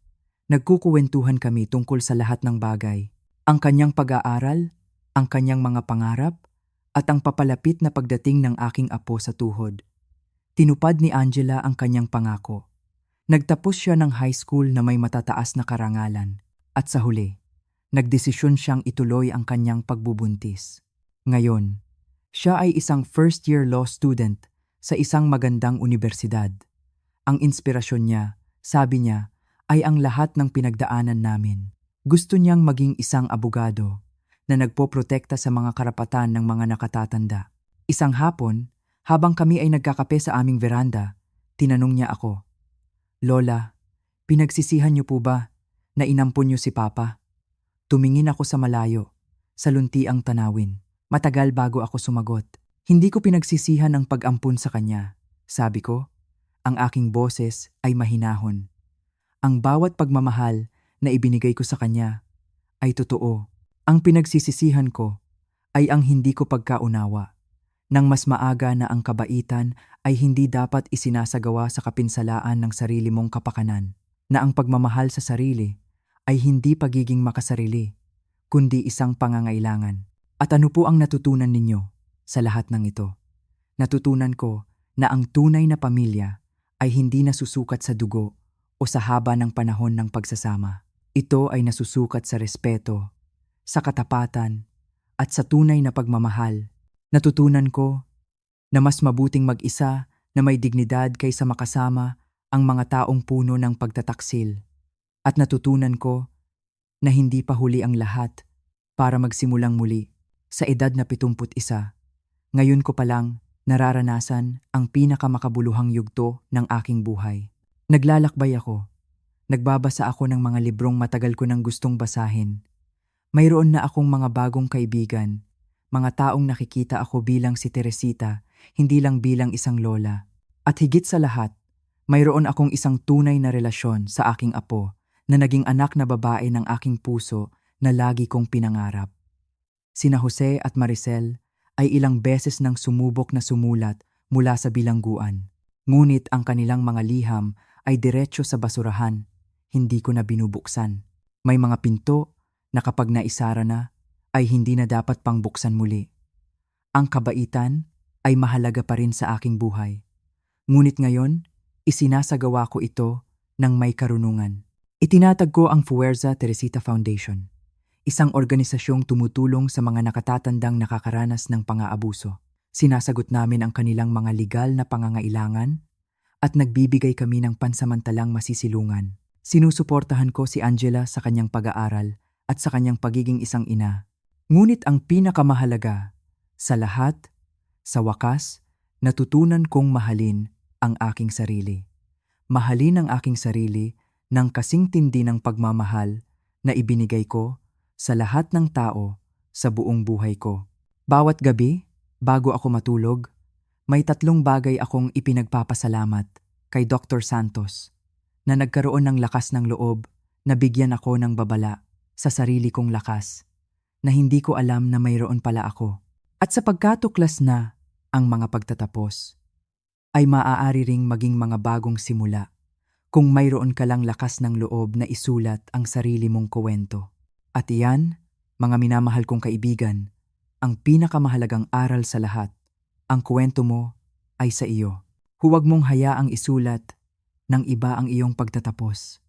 nagkukuwentuhan kami tungkol sa lahat ng bagay. Ang kanyang pag-aaral, ang kanyang mga pangarap, at ang papalapit na pagdating ng aking apo sa tuhod. Tinupad ni Angela ang kanyang pangako. Nagtapos siya ng high school na may matataas na karangalan. At sa huli, nagdesisyon siyang ituloy ang kanyang pagbubuntis. Ngayon, siya ay isang first-year law student sa isang magandang unibersidad. Ang inspirasyon niya, sabi niya, ay ang lahat ng pinagdaanan namin. Gusto niyang maging isang abogado na nagpoprotekta sa mga karapatan ng mga nakatatanda. Isang hapon, habang kami ay nagkakape sa aming veranda, tinanong niya ako, Lola, pinagsisihan niyo po ba na inampun niyo si Papa? Tumingin ako sa malayo, sa luntiang tanawin. Matagal bago ako sumagot. Hindi ko pinagsisihan ang pag-ampun sa kanya. Sabi ko, ang aking boses ay mahinahon. Ang bawat pagmamahal na ibinigay ko sa kanya ay totoo. Ang pinagsisisihan ko ay ang hindi ko pagkaunawa. Nang mas maaga na ang kabaitan ay hindi dapat isinasagawa sa kapinsalaan ng sarili mong kapakanan, na ang pagmamahal sa sarili ay hindi pagiging makasarili, kundi isang pangangailangan. At ano po ang natutunan ninyo sa lahat ng ito? Natutunan ko na ang tunay na pamilya ay hindi nasusukat sa dugo o sa haba ng panahon ng pagsasama. Ito ay nasusukat sa respeto, sa katapatan, at sa tunay na pagmamahal. Natutunan ko na mas mabuting mag-isa na may dignidad kaysa makasama ang mga taong puno ng pagtataksil. At natutunan ko na hindi pa huli ang lahat para magsimulang muli. Sa edad na 71, ngayon ko palang nararanasan ang pinakamakabuluhang yugto ng aking buhay. Naglalakbay ako. Nagbabasa ako ng mga librong matagal ko nang gustong basahin. Mayroon na akong mga bagong kaibigan, mga taong nakikita ako bilang si Teresita, hindi lang bilang isang lola. At higit sa lahat, mayroon akong isang tunay na relasyon sa aking apo na naging anak na babae ng aking puso na lagi kong pinangarap. Sina Jose at Maricel ay ilang beses nang sumubok na sumulat mula sa bilangguan. Ngunit ang kanilang mga liham ay diretso sa basurahan, hindi ko na binubuksan. May mga pinto na kapag naisara na, ay hindi na dapat pang buksan muli. Ang kabaitan ay mahalaga pa rin sa aking buhay. Ngunit ngayon, isinasagawa ko ito ng may karunungan. Itinatag ko ang Fuerza Teresita Foundation, isang organisasyong tumutulong sa mga nakatatandang nakakaranas ng pang-aabuso. Sinasagot namin ang kanilang mga legal na pangangailangan at nagbibigay kami ng pansamantalang masisilungan. Sinusuportahan ko si Angela sa kanyang pag-aaral at sa kanyang pagiging isang ina. Ngunit ang pinakamahalaga sa lahat, sa wakas, natutunan kong mahalin ang aking sarili. Mahalin ang aking sarili ng kasing tindi ng pagmamahal na ibinigay ko sa lahat ng tao sa buong buhay ko. Bawat gabi, bago ako matulog, may 3 bagay akong ipinagpapasalamat kay Dr. Santos na nagkaroon ng lakas ng loob na bigyan ako ng babala sa sarili kong lakas na hindi ko alam na mayroon pala ako. At sa pagkatuklas na ang mga pagtatapos, ay maaari ring maging mga bagong simula kung mayroon ka lang lakas ng loob na isulat ang sarili mong kwento. At iyan, mga minamahal kong kaibigan, ang pinakamahalagang aral sa lahat, ang kwento mo ay sa iyo. Huwag mong hayaang isulat ng iba ang iyong pagtatapos.